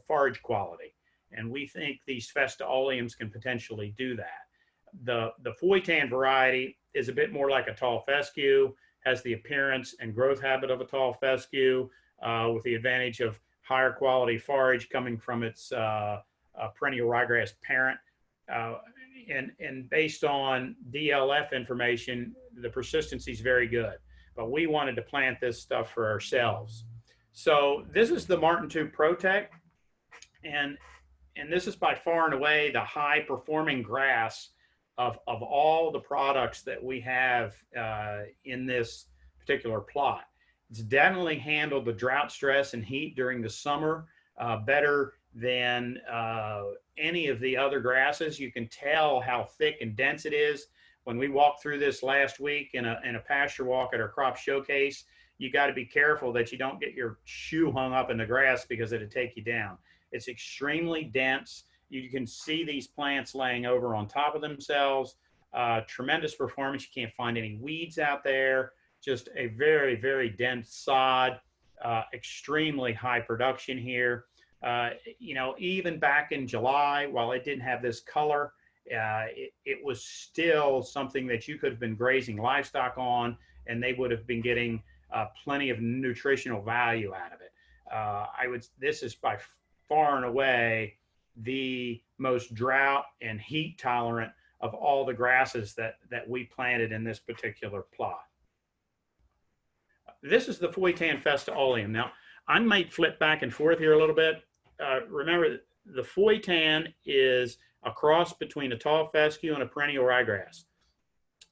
forage quality. And we think these festaoliums can potentially do that. The Foitan variety is a bit more like a tall fescue, has the appearance and growth habit of a tall fescue, with the advantage of higher quality forage coming from its perennial ryegrass parent. and based on DLF information, the persistency is very good. But we wanted to plant this stuff for ourselves. So this is the Martin II Protect, and this is by far and away the high performing grass of all the products that we have in this particular plot. It's definitely handled the drought stress and heat during the summer better than any of the other grasses. You can tell how thick and dense it is. When we walked through this last week in a pasture walk at our crop showcase, you got to be careful that you don't get your shoe hung up in the grass because it'll take you down. It's extremely dense. You can see these plants laying over on top of themselves. Tremendous performance. You can't find any weeds out there. Just a very, very dense sod. Extremely high production here. You know, even back in July, while it didn't have this color, it was still something that you could have been grazing livestock on, and they would have been getting plenty of nutritional value out of it. This is by far and away the most drought and heat tolerant of all the grasses that we planted in this particular plot. This is the Foitan festiolium. Now, I might flip back and forth here a little bit. Remember, the Foitan is a cross between a tall fescue and a perennial ryegrass.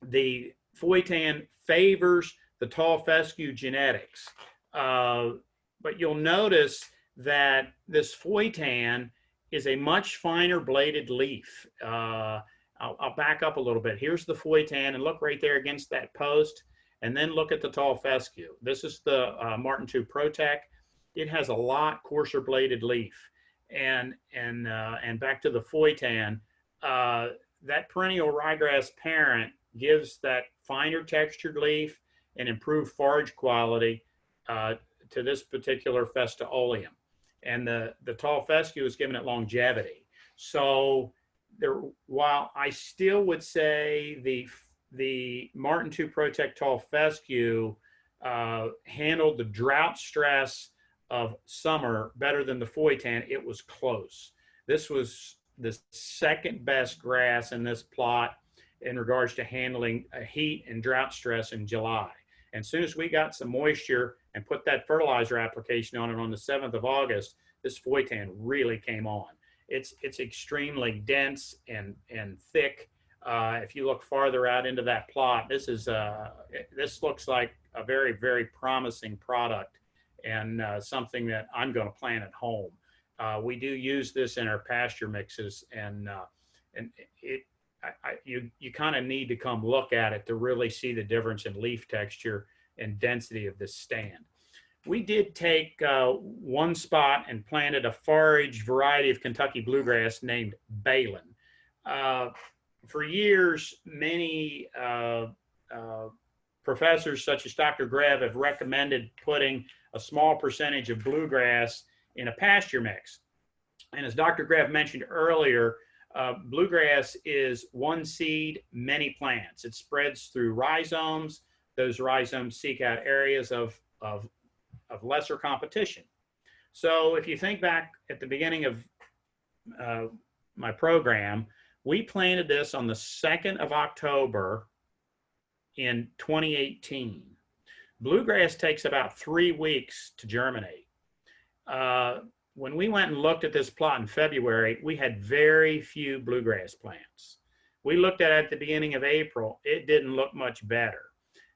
The Foitan favors the tall fescue genetics, but you'll notice that this Foitan is a much finer bladed leaf. I'll back up a little bit. Here's the Foitan, and look right there against that post, and then look at the tall fescue. This is the Martin II Protect. It has a lot coarser bladed leaf. And back to the Foitan, that perennial ryegrass parent gives that finer textured leaf and improved forage quality to this particular festiolium. And the tall fescue is giving it longevity. So while I still would say the Martin II Protect tall fescue handled the drought stress of summer better than the Foitan, it was close. This was the second best grass in this plot in regards to handling heat and drought stress in July. And as soon as we got some moisture and put that fertilizer application on it on the 7th of August, this Foitan really came on. It's extremely dense and thick. If you look farther out into that plot, this looks like a very, very promising product, and something that I'm going to plant at home. We do use this in our pasture mixes, and you kind of need to come look at it to really see the difference in leaf texture and density of this stand. We did take one spot and planted a forage variety of Kentucky bluegrass named Balin. For years, many professors such as Dr. Grev have recommended putting a small percentage of bluegrass in a pasture mix. And as Dr. Grev mentioned earlier, bluegrass is one seed, many plants. It spreads through rhizomes. Those rhizomes seek out areas of lesser competition. So if you think back at the beginning of my program, we planted this on the 2nd of October in 2018. Bluegrass takes about 3 weeks to germinate. When we went and looked at this plot in February, we had very few bluegrass plants. We looked at it at the beginning of April. It didn't look much better.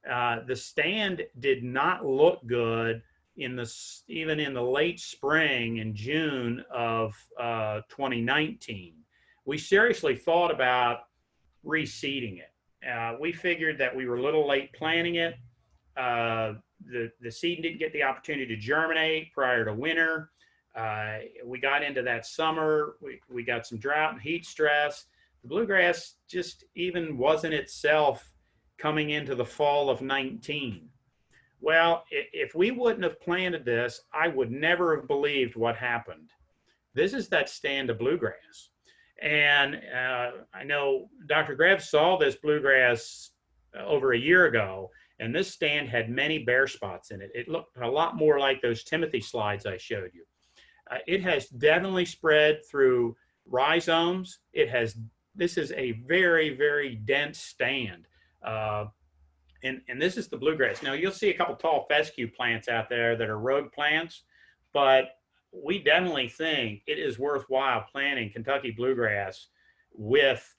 The stand did not look good even in the late spring in June of 2019. We seriously thought about reseeding it. We figured that we were a little late planting it. The seed didn't get the opportunity to germinate prior to winter. We got into that summer. We got some drought and heat stress. The bluegrass just even wasn't itself coming into the fall of 19. Well, if we wouldn't have planted this, I would never have believed what happened. This is that stand of bluegrass. And I know Dr. Grev saw this bluegrass over a year ago, and this stand had many bare spots in it. It looked a lot more like those Timothy slides I showed you. It has definitely spread through rhizomes. It has this is a very, very dense stand. And this is the bluegrass. Now you'll see a couple tall fescue plants out there that are rogue plants, but we definitely think it is worthwhile planting Kentucky bluegrass with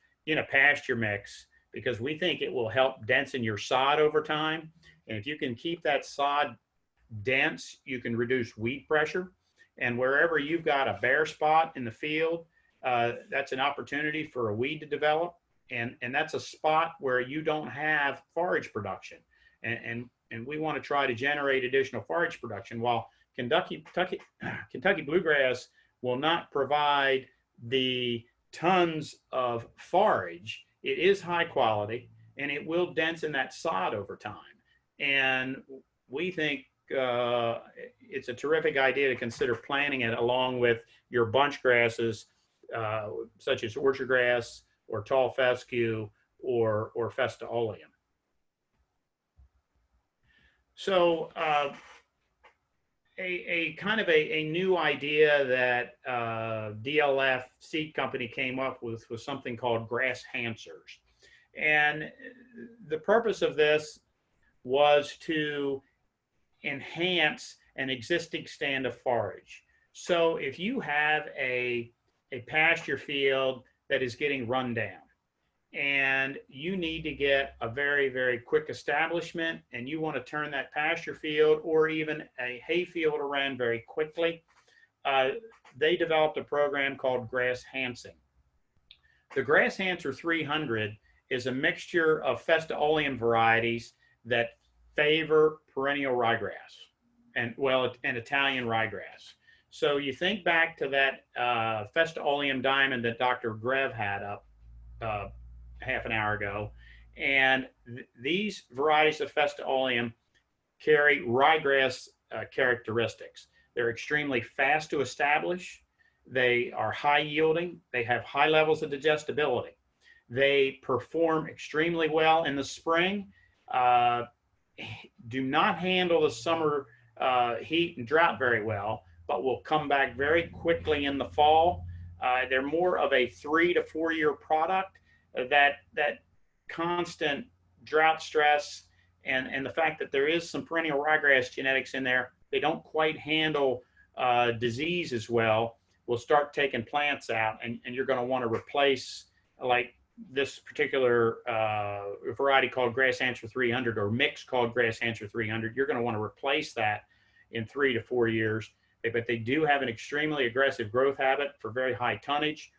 pasture mix, because we think it will help densen your sod over time. And if you can keep that sod dense, you can reduce weed pressure. And wherever you've got a bare spot in the field, that's an opportunity for a weed to develop. And that's a spot where you don't have forage production. And we want to try to generate additional forage production. While Kentucky bluegrass will not provide the tons of forage, it is high quality and it will densen that sod over time. And we think it's a terrific idea to consider planting it along with your bunch grasses, such as orchard grass or tall fescue or fescue. So a kind of a new idea that DLF seed company came up with was something called grass hancers. And the purpose of this was to enhance an existing stand of forage. So if you have a pasture field that is getting run down and you need to get a very, very quick establishment and you want to turn that pasture field or even a hay field around very quickly, they developed a program called grass hancing. The Grass Hancer 300 is a mixture of fescue varieties that favor perennial ryegrass and Italian ryegrass. So you think back to that fescue diamond that Dr. Grev had up half an hour ago, and these varieties of fescue carry ryegrass characteristics. They're extremely fast to establish. They are high yielding. They have high levels of digestibility. They perform extremely well in the spring. Do not handle the summer heat and drought very well, but will come back very quickly in the fall. They're more of a 3 to 4 year product. That constant drought stress and the fact that there is some perennial ryegrass genetics in there, they don't quite handle disease as well, will start taking plants out, and you're going to want to replace, like this particular variety called Grass Hancer 300 or mix called Grass Hancer 300, you're going to want to replace that in 3 to 4 years. But they do have an extremely aggressive growth habit for very high tonnage.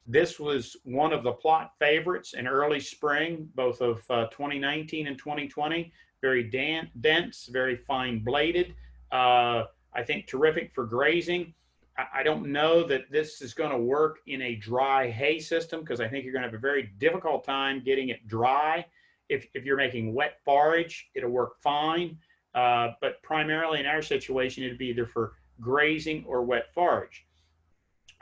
This was one of the plot favorites in early spring, both of 2019 and 2020. Very dense, very fine bladed. I think terrific for grazing. I don't know that this is going to work in a dry hay system, because I think you're going to have a very difficult time getting it dry. If you're making wet forage, it'll work fine. But primarily in our situation, it'd be either for grazing or wet forage.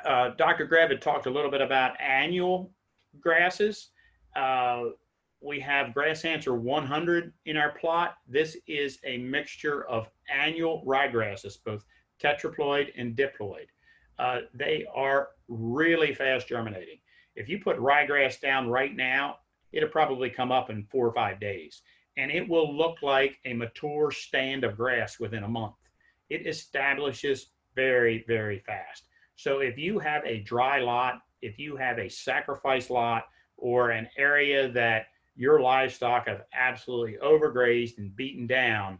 Dr. Grev had talked a little bit about annual grasses. We have Grass Hancer 100 in our plot. This is a mixture of annual ryegrasses, both tetraploid and diploid. They are really fast germinating. If you put ryegrass down right now, it'll probably come up in 4 or 5 days, and it will look like a mature stand of grass within a month. It establishes very, very fast. So if you have a dry lot, if you have a sacrifice lot, or an area that your livestock have absolutely overgrazed and beaten down,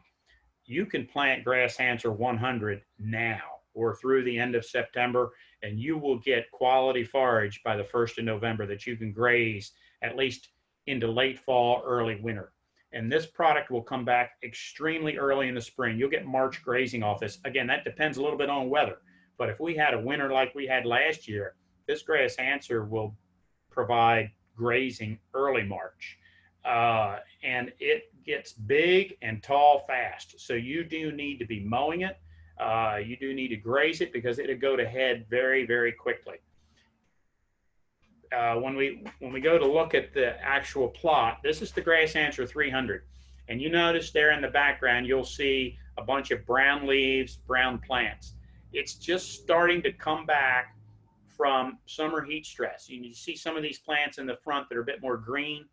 you can plant Grass Hancer 100 now or through the end of September, and you will get quality forage by the 1st of November that you can graze at least into late fall, early winter. And this product will come back extremely early in the spring. You'll get March grazing off this. Again, that depends a little bit on weather. But if we had a winter like we had last year, this Grass Hancer will provide grazing early March. And it gets big and tall fast. So you do need to be mowing it. You do need to graze it, because it'll go to head very, very quickly. When we go to look at the actual plot, this is the Grass Hancer 300. And you notice there in the background, you'll see a bunch of brown leaves, brown plants. It's just starting to come back from summer heat stress. You see some of these plants in the front that are a bit more green.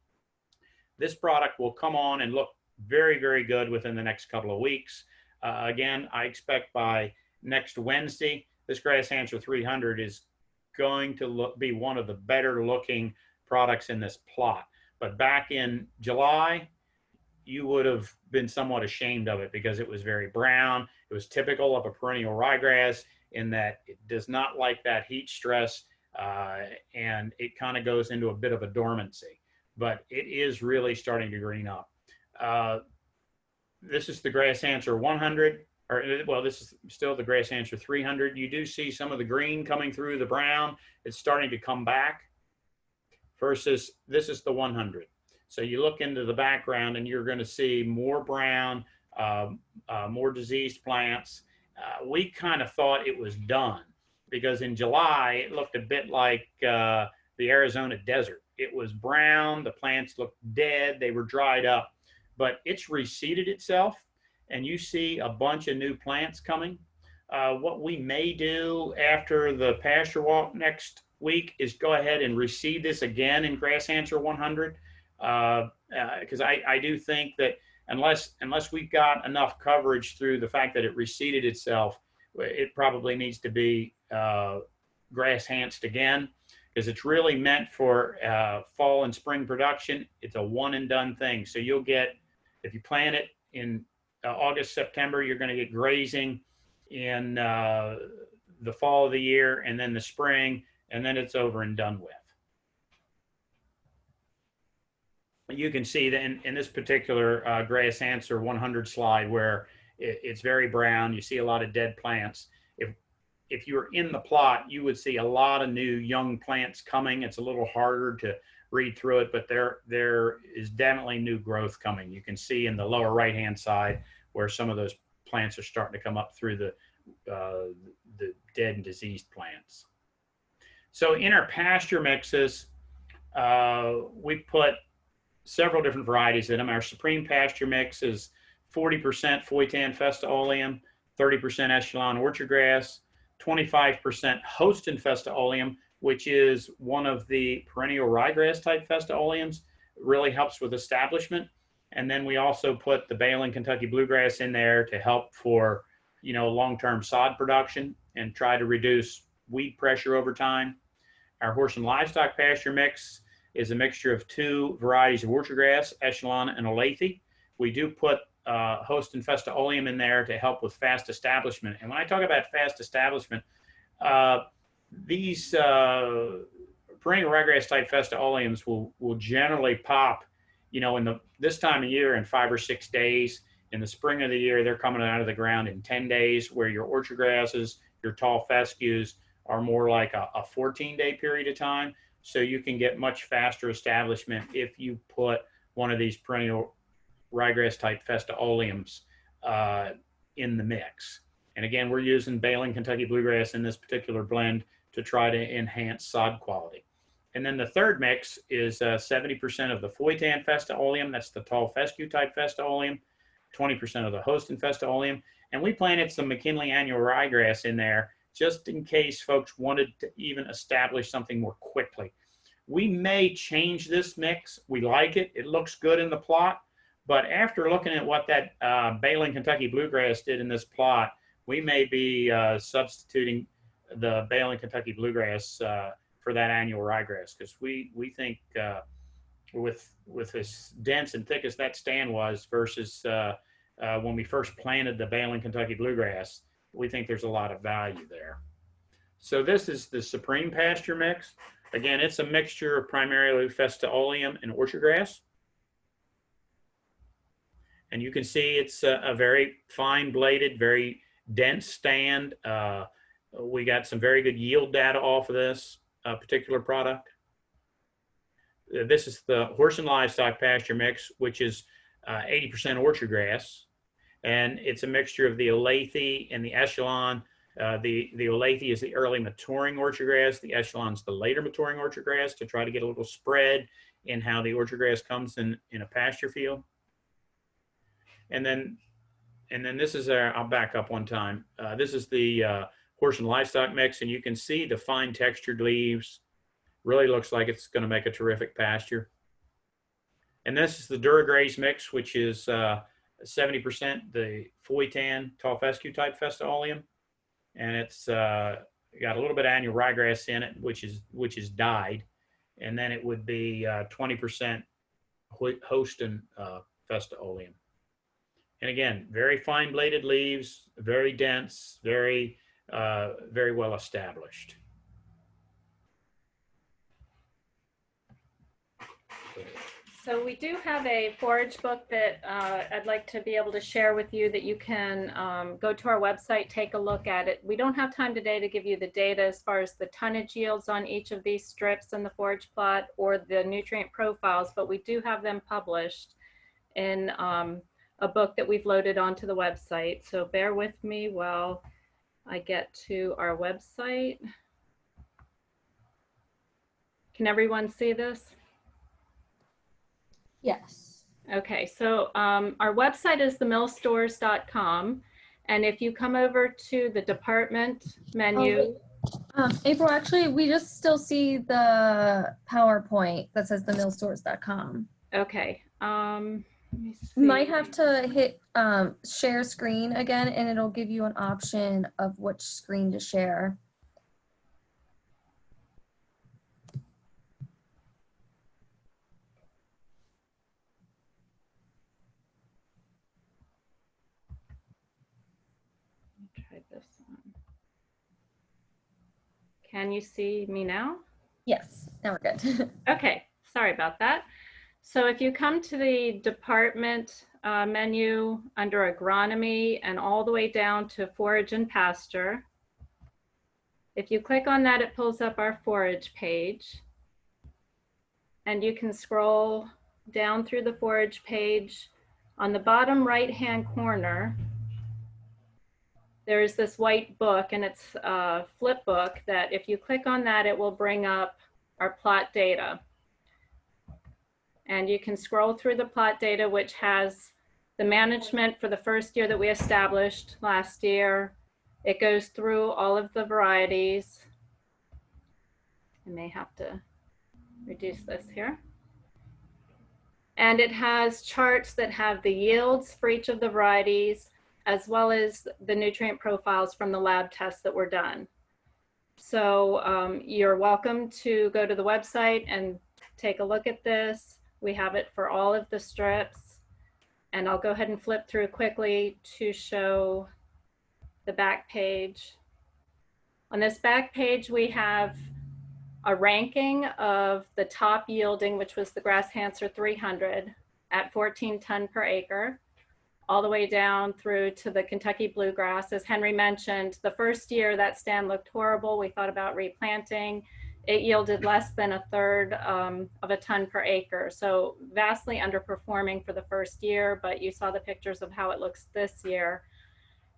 This product will come on and look very, very good within the next couple of weeks. Again, I expect by next Wednesday, this Grass Answer 300 is going to be one of the better looking products in this plot. But back in July, you would have been somewhat ashamed of it because it was very brown. It was typical of a perennial ryegrass in that it does not like that heat stress, and it kind of goes into a bit of a dormancy. But it is really starting to green up. This is the Grass Answer 100, or well, this is still the Grass Answer 300. You do see some of the green coming through the brown. It's starting to come back versus this is the 100. So you look into the background and you're going to see more brown, more diseased plants. We kind of thought it was done because in July, it looked a bit like the Arizona desert. It was brown, the plants looked dead, they were dried up, but it's reseeded itself and you see a bunch of new plants coming. What we may do after the pasture walk next week is go ahead and reseed this again in Grass Answer 100. Because I do think that unless we've got enough coverage through the fact that it reseeded itself, it probably needs to be grass hanced again, because it's really meant for fall and spring production. It's a one and done thing. So you'll get, if you plant it in August, September, you're going to get grazing in the fall of the year and then the spring, and then it's over and done with. You can see that in this particular Grass Answer 100 slide where it's very brown, you see a lot of dead plants. If you were in the plot, you would see a lot of new young plants coming. It's a little harder to read through it, but there is definitely new growth coming. You can see in the lower right-hand side where some of those plants are starting to come up through the dead and diseased plants. So in our pasture mixes, we put several different varieties in them. Our Supreme Pasture Mix is 40% Foytan Festa Oleum, 30% Echelon Orchard Grass, 25% Hostin Festa Oleum, which is one of the perennial ryegrass type Festa Oleums. It really helps with establishment. And then we also put the Balin Kentucky Bluegrass in there to help for, long-term sod production and try to reduce weed pressure over time. Our Horse and Livestock Pasture Mix is a mixture of two varieties of orchard grass, Echelon and Olathe. We do put Hostin Festa Oleum in there to help with fast establishment. And when I talk about fast establishment, these perennial ryegrass type Festa Oleums will generally pop, in this time of year in 5 or 6 days. In the spring of the year, they're coming out of the ground in 10 days, where your orchard grasses, your tall fescues are more like a 14-day period of time. So you can get much faster establishment if you put one of these perennial ryegrass type Festa Oleums in the mix. And again, we're using Balin Kentucky Bluegrass in this particular blend to try to enhance sod quality. And then the third mix is 70% of the Foytan Festa Oleum, that's the tall fescue type Festa Oleum, 20% of the Hostin Festa Oleum, and we planted some McKinley annual ryegrass in there just in case folks wanted to even establish something more quickly. We may change this mix. We like it. It looks good in the plot. But after looking at what that Balin Kentucky Bluegrass did in this plot, we may be substituting the Balin Kentucky Bluegrass for that annual ryegrass, because we think with as dense and thick as that stand was versus when we first planted the Balin Kentucky Bluegrass, we think there's a lot of value there. So this is the Supreme Pasture Mix. Again, it's a mixture of primarily Festa Oleum and orchard grass. And you can see it's a very fine bladed, very dense stand. We got some very good yield data off of this particular product. This is the Horse and Livestock Pasture Mix, which is 80% orchard grass. And it's a mixture of the Olathe and the Echelon. The Olathe is the early maturing orchard grass. The Echelon's the later maturing orchard grass, to try to get a little spread in how the orchard grass comes in a pasture field. And then this is our, I'll back up one time. This is the horse and livestock mix, and you can see the fine textured leaves. Really looks like it's going to make a terrific pasture. And this is the Duragraze mix, which is 70% the Foytan tall fescue type Festa-oleum, and it's got a little bit of annual ryegrass in it, which is dyed, and then it would be 20% Hostin Festa-oleum. And again, very fine bladed leaves, very dense, very well established.
So we do have a forage book that I'd like to be able to share with you that you can go to our website, take a look at it. We don't have time today to give you the data as far as the tonnage yields on each of these strips in the forage plot or the nutrient profiles, but we do have them published in a book that we've loaded onto the website. So bear with me while I get to our website. Can everyone see this?
Yes.
Okay, so our website is themillstores.com. And if you come over to the department menu.
April, actually, we just still see the PowerPoint that says themillstores.com.
Okay. Let me see.
You might have to hit share screen again, and it'll give you an option of which screen to share.
Try this one. Can you see me now?
Yes, now we're good.
Okay, sorry about that. So if you come to the department menu under agronomy and all the way down to forage and pasture, if you click on that, it pulls up our forage page. And you can scroll down through the forage page. On the bottom right-hand corner, there's this white book, and it's a flip book that if you click on that, it will bring up our plot data. And you can scroll through the plot data, which has the management for the first year that we established last year. It goes through all of the varieties. I may have to reduce this here. And it has charts that have the yields for each of the varieties, as well as the nutrient profiles from the lab tests that were done. So you're welcome to go to the website and take a look at this. We have it for all of the strips. And I'll go ahead and flip through quickly to show the back page. On this back page, we have a ranking of the top yielding, which was the Grass Hanser 300 at 14 ton per acre, all the way down through to the Kentucky Bluegrass. As Henry mentioned, the first year that stand looked horrible. We thought about replanting. It yielded less than a third of a ton per acre. So vastly underperforming for the first year, but you saw the pictures of how it looks this year.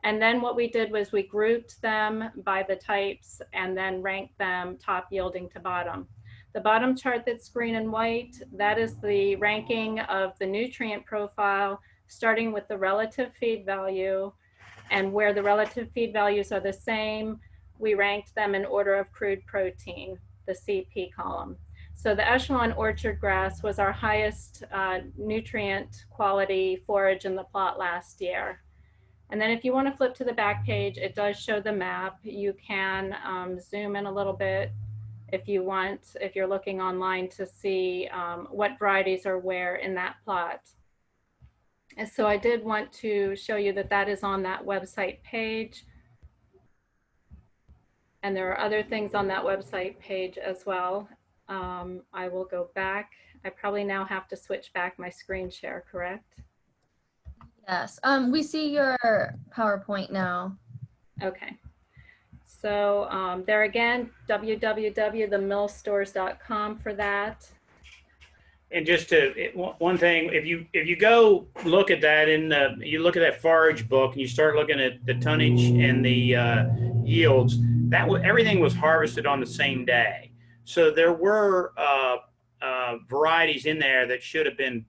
And then what we did was we grouped them by the types and then ranked them top yielding to bottom. The bottom chart that's green and white, that is the ranking of the nutrient profile, starting with the relative feed value, and where the relative feed values are the same, we ranked them in order of crude protein, the CP column. So the Echelon orchard grass was our highest nutrient quality forage in the plot last year. And then if you want to flip to the back page, it does show the map. You can zoom in a little bit if you want, if you're looking online to see what varieties are where in that plot. And so I did want to show you that that is on that website page. And there are other things on that website page as well. I will go back. I probably now have to switch back my screen share, correct?
Yes, we see your PowerPoint now.
Okay. So there again, www.themillstores.com for that.
And just one thing, if you go look at that you look at that forage book and you start looking at the tonnage and the yields, everything was harvested on the same day. So there were varieties in there that should have been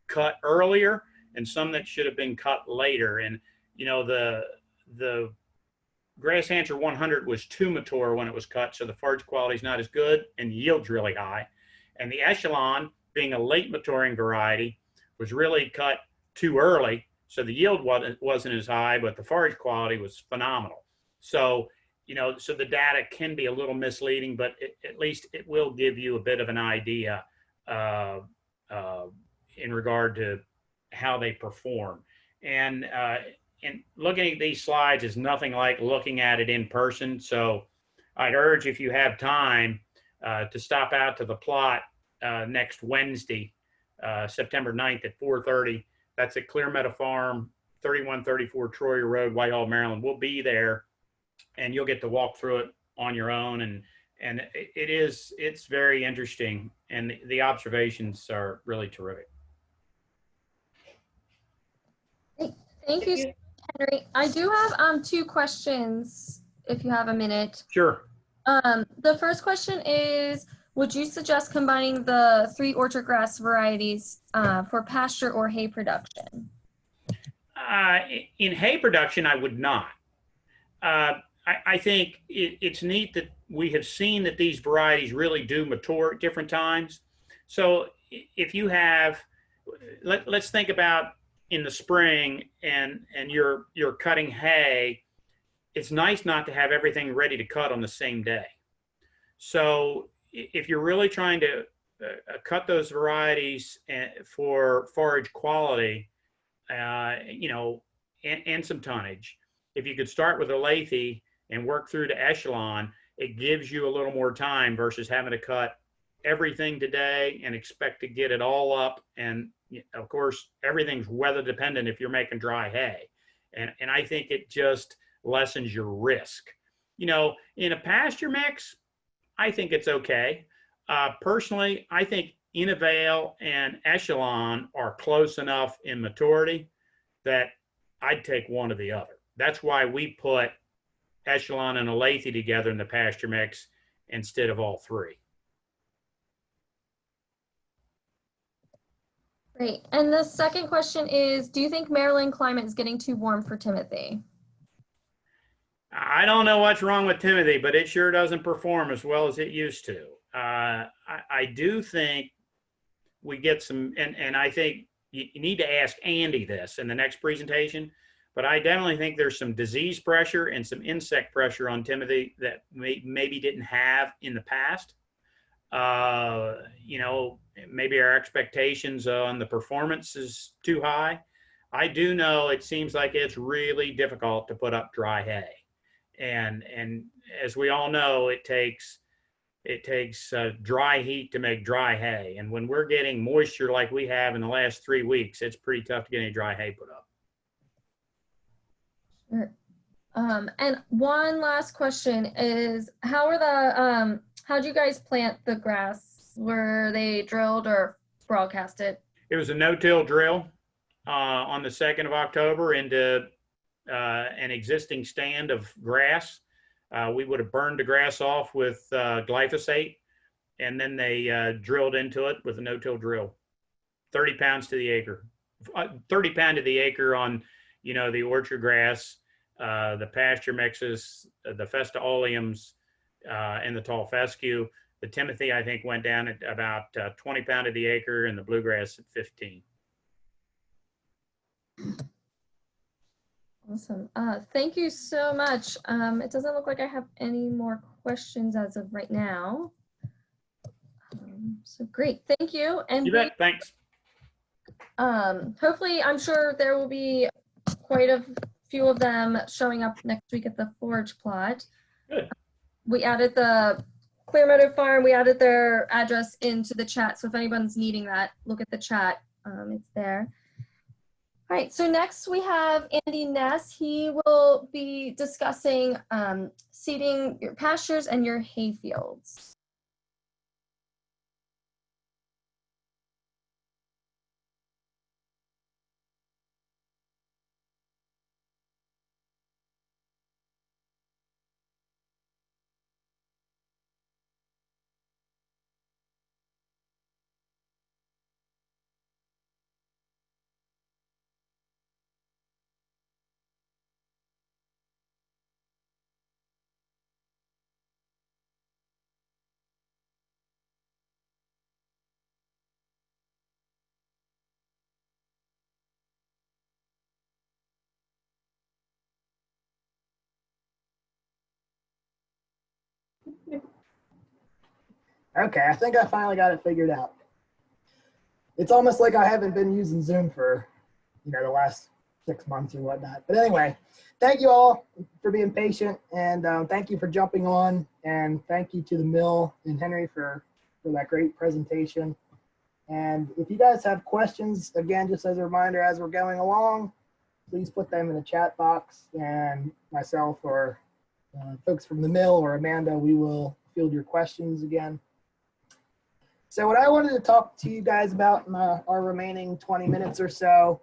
cut earlier, and some that should have been cut later. And you know, the Grass Answer 100 was too mature when it was cut, so the forage quality is not as good and the yield's really high. And the Echelon, being a late maturing variety, was really cut too early, so the yield wasn't as high, but the forage quality was phenomenal. So, so the data can be a little misleading, but at least it will give you a bit of an idea uh, uh, in regard to how they perform. And looking at these slides is nothing like looking at it in person. So I'd urge, if you have time, to stop out to the plot next Wednesday, September 9th at 4:30. That's at Clear Meadow Farm, 3134 Troyer Road, Whitehall, Maryland. We'll be there, and you'll get to walk through it on your own. And it's very interesting, and the observations are really terrific.
Thank you, so much, Henry. I do have 2 questions, if you have a minute.
Sure.
The first question is, would you suggest combining the 3 orchard grass varieties for pasture or hay production?
In hay production, I would not. I think it's neat that we have seen that these varieties really do mature at different times. So if you have, let's think about in the spring and you're cutting hay, it's nice not to have everything ready to cut on the same day. So if you're really trying to cut those varieties for forage quality, and some tonnage, if you could start with a Olathe and work through to Echelon, it gives you a little more time versus having to cut everything today and expect to get it all up. And of course, everything's weather dependent if you're making dry hay. And I think it just lessens your risk. In a pasture mix, I think it's okay. Personally, I think Innovale and Echelon are close enough in maturity that I'd take one or the other. That's why we put Echelon and Olathe together in the pasture mix instead of all 3.
Great. And the second question is, do you think Maryland climate is getting too warm for Timothy?
I don't know what's wrong with Timothy, but it sure doesn't perform as well as it used to. I do think we get some, and I think you need to ask Andy this in the next presentation, but I definitely think there's some disease pressure and some insect pressure on Timothy that maybe didn't have in the past. Maybe our expectations on the performance is too high. I do know it seems like it's really difficult to put up dry hay. And as we all know, it takes dry heat to make dry hay. And when we're getting moisture like we have in the last 3 weeks, it's pretty tough to get any dry hay put up.
Sure. And one last question is, how'd you guys plant the grass? Were they drilled or broadcasted?
It was a no-till drill on the 2nd of October into an existing stand of grass. We would have burned the grass off with glyphosate, and then they drilled into it with a no-till drill. 30 pounds to the acre. 30 pound to the acre on, the orchard grass, the pasture mixes, the Festa oleums, and the tall fescue. The Timothy, I think, went down at about 20 pound to the acre, and the bluegrass at 15.
Awesome. Thank you so much. It doesn't look like I have any more questions as of right now. So great. Thank you. And
You bet. Thanks.
hopefully, I'm sure there will be quite a few of them showing up next week at the Forage plot.
Good.
We added the Clear Meadow Farm, we added their address into the chat. So if anyone's needing that, look at the chat. It's there. All right, so next we have Andy Ness. He will be discussing seeding your pastures and your hay fields.
Okay, I think I finally got it figured out. It's almost like I haven't been using Zoom for, the last 6 months or whatnot. But anyway, thank you all for being patient, and thank you for jumping on, and thank you to the mill and Henry for that great presentation. And if you guys have questions, again, just as a reminder, as we're going along, please put them in the chat box, and myself or folks from the mill or Amanda, we will field your questions again. So what I wanted to talk to you guys about in our remaining 20 minutes or so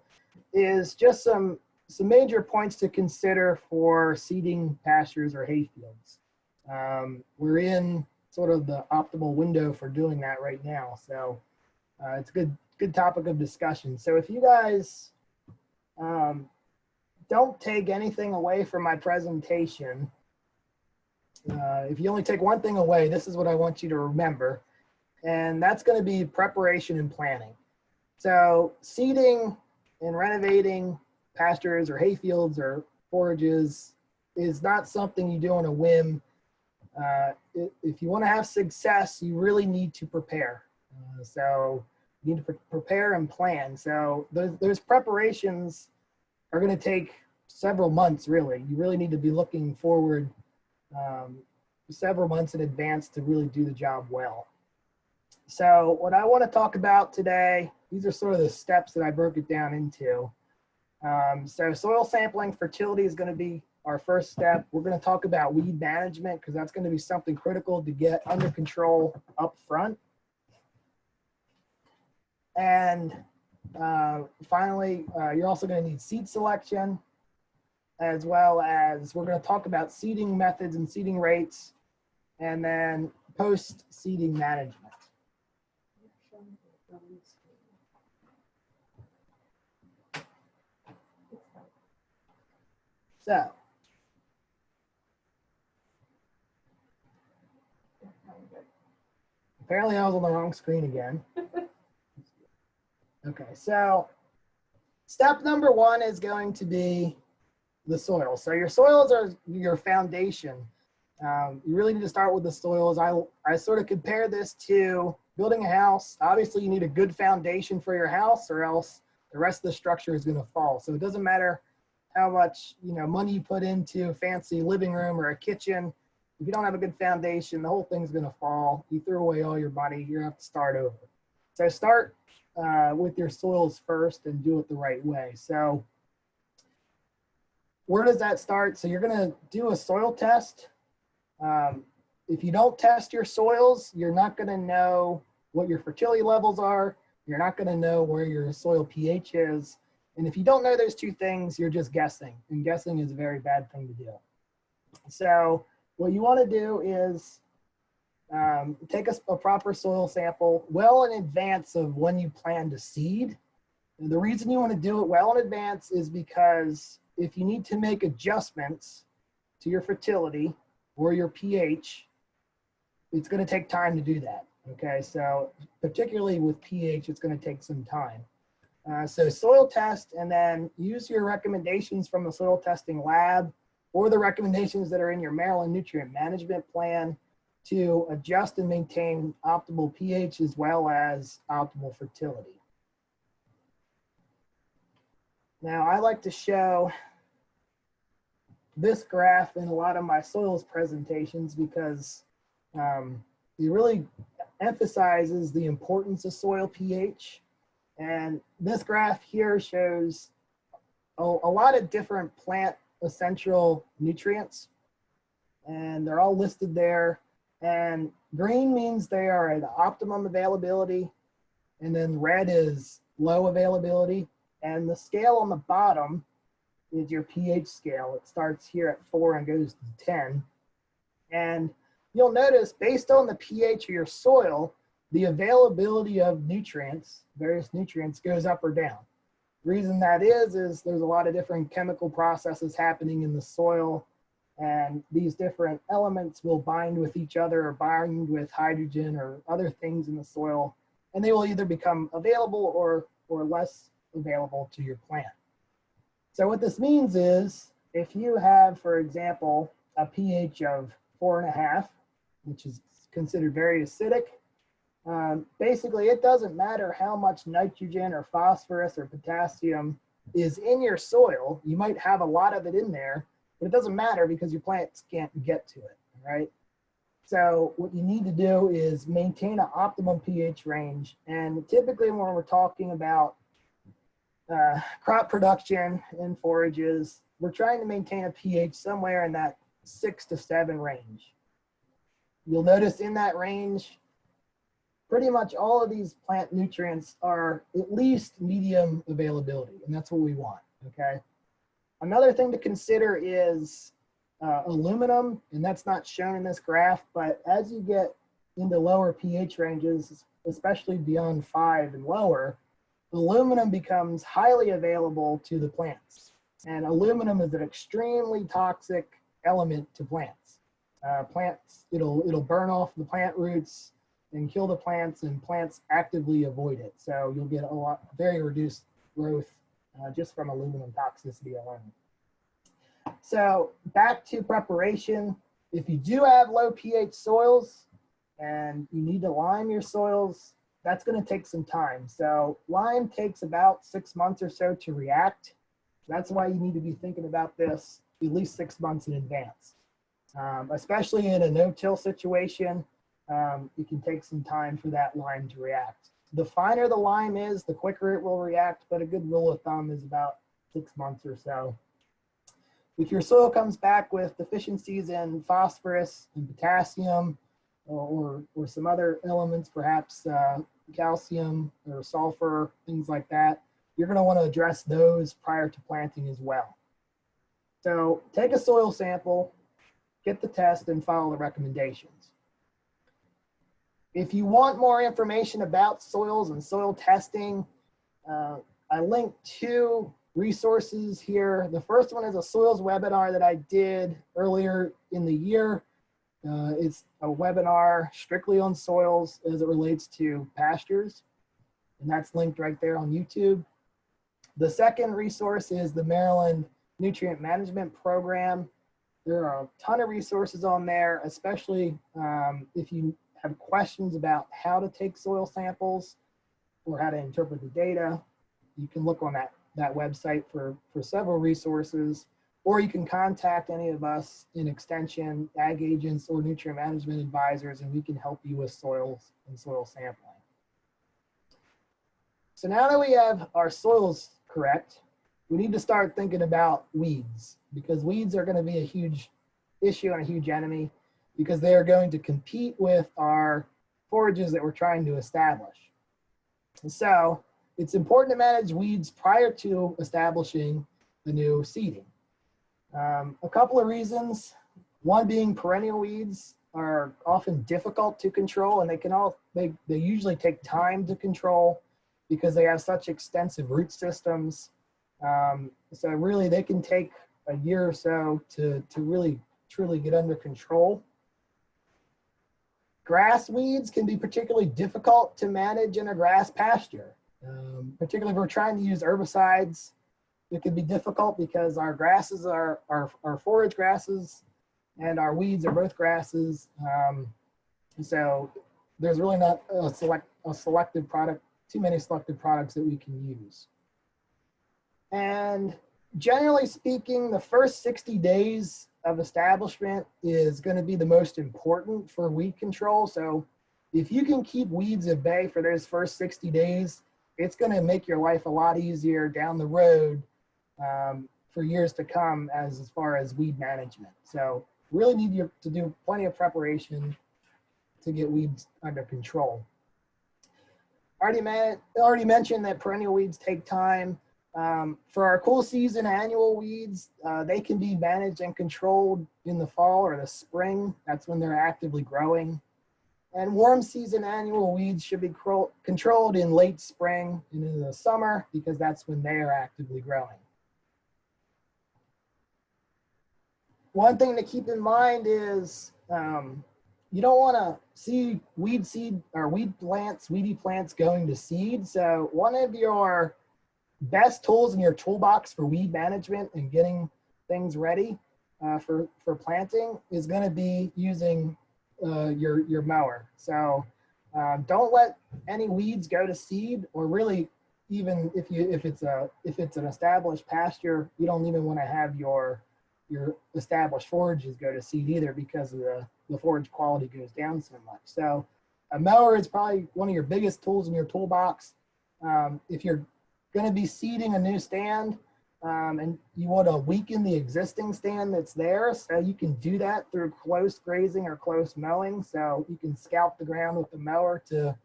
is just some major points to consider for seeding pastures or hay fields. We're in sort of the optimal window for doing that right now. So it's a good topic of discussion. So if you guys don't take anything away from my presentation, if you only take one thing away, this is what I want you to remember. And that's going to be preparation and planning. So seeding and renovating pastures or hay fields or forages is not something you do on a whim. If you want to have success, you really need to prepare. So you need to prepare and plan. So those preparations are going to take several months, really. You really need to be looking forward several months in advance to really do the job well. So what I want to talk about today, these are sort of the steps that I broke it down into. So soil sampling, fertility is going to be our first step. We're going to talk about weed management because that's going to be something critical to get under control up front. And finally, you're also going to need seed selection, as well as we're going to talk about seeding methods and seeding rates, and then post-seeding management. So, apparently I was on the wrong screen again. Okay, so step number one is going to be the soil. So your soils are your foundation. You really need to start with the soils. I sort of compare this to building a house. Obviously, you need a good foundation for your house, or else the rest of the structure is going to fall. So it doesn't matter how much money you put into a fancy living room or a kitchen. If you don't have a good foundation, the whole thing's going to fall. You threw away all your money. You're going to have to start over. So start with your soils first and do it the right way. So where does that start? So you're going to do a soil test. If you don't test your soils, you're not going to know what your fertility levels are. You're not going to know where your soil pH is. And if you don't know those two things, you're just guessing. And guessing is a very bad thing to do. So what you want to do is take a proper soil sample well in advance of when you plan to seed. And the reason you want to do it well in advance is because if you need to make adjustments to your fertility or your pH, it's going to take time to do that. Okay, so particularly with pH, it's going to take some time. So soil test, and then use your recommendations from the soil testing lab or the recommendations that are in your Maryland Nutrient Management Plan to adjust and maintain optimal pH as well as optimal fertility. Now, I like to show this graph in a lot of my soils presentations because it really emphasizes the importance of soil pH. And this graph here shows a lot of different plant essential nutrients, and they're all listed there. And green means they are at optimum availability, and then red is low availability. And the scale on the bottom is your pH scale. It starts here at 4 and goes to 10. And you'll notice based on the pH of your soil, the availability of nutrients, various nutrients, goes up or down. The reason that is there's a lot of different chemical processes happening in the soil, and these different elements will bind with each other or bind with hydrogen or other things in the soil, and they will either become available or less available to your plant. So what this means is if you have, for example, a pH of 4.5, which is considered very acidic, Basically, it doesn't matter how much nitrogen or phosphorus or potassium is in your soil. You might have a lot of it in there, but it doesn't matter because your plants can't get to it, right? So what you need to do is maintain an optimum pH range. And typically when we're talking about crop production and forages, we're trying to maintain a pH somewhere in that 6 to 7 range. You'll notice in that range, pretty much all of these plant nutrients are at least medium availability, and that's what we want, okay? Another thing to consider is aluminum, and that's not shown in this graph, but as you get into lower pH ranges, especially beyond 5 and lower, aluminum becomes highly available to the plants. And aluminum is an extremely toxic element to plants. It'll burn off the plant roots and kill the plants, and plants actively avoid it. So you'll get very reduced growth just from aluminum toxicity alone. So back to preparation. If you do have low pH soils and you need to lime your soils, that's going to take some time. So lime takes about 6 months or so to react. That's why you need to be thinking about this at least 6 months in advance. Especially in a no-till situation, it can take some time for that lime to react. The finer the lime is, the quicker it will react, but a good rule of thumb is about 6 months or so. If your soil comes back with deficiencies in phosphorus and potassium or some other elements, perhaps calcium or sulfur, things like that, you're going to want to address those prior to planting as well. So take a soil sample, get the test, and follow the recommendations. If you want more information about soils and soil testing, I linked 2 resources here. The first one is a soils webinar that I did earlier in the year. It's a webinar strictly on soils as it relates to pastures, and that's linked right there on YouTube. The second resource is the Maryland Nutrient Management Program. There are a ton of resources on there, especially if you have questions about how to take soil samples or how to interpret the data. You can look on that website for several resources, or you can contact any of us in Extension, ag agents, or nutrient management advisors, and we can help you with soils and soil sampling. So now that we have our soils correct, we need to start thinking about weeds, because weeds are going to be a huge issue and a huge enemy, because they are going to compete with our forages that we're trying to establish. And so it's important to manage weeds prior to establishing the new seeding. A couple of reasons. One being perennial weeds are often difficult to control, and they usually take time to control because they have such extensive root systems. So really they can take a year or so to really truly get under control. Grass weeds can be particularly difficult to manage in a grass pasture. Particularly if we're trying to use herbicides, it can be difficult because our grasses are forage grasses and our weeds are both grasses. So there's really not a selective product, too many selective products that we can use. And generally speaking, the first 60 days of establishment is going to be the most important for weed control. So if you can keep weeds at bay for those first 60 days, it's going to make your life a lot easier down the road for years to come as far as weed management. So really need to do plenty of preparation to get weeds under control. Already mentioned that perennial weeds take time. For our cool season annual weeds, they can be managed and controlled in the fall or the spring. That's when they're actively growing. And warm season annual weeds should be controlled in late spring and in the summer because that's when they are actively growing. One thing to keep in mind is you don't want to see weedy plants going to seed. So one of your best tools in your toolbox for weed management and getting things ready for planting is going to be using your mower. So Don't let any weeds go to seed, or really even if it's an established pasture, you don't even want to have your established forages go to seed either, because of the forage quality goes down so much. So a mower is probably one of your biggest tools in your toolbox. If you're going to be seeding a new stand, and you want to weaken the existing stand that's there, so you can do that through close grazing or close mowing. So you can scalp the ground with the mower to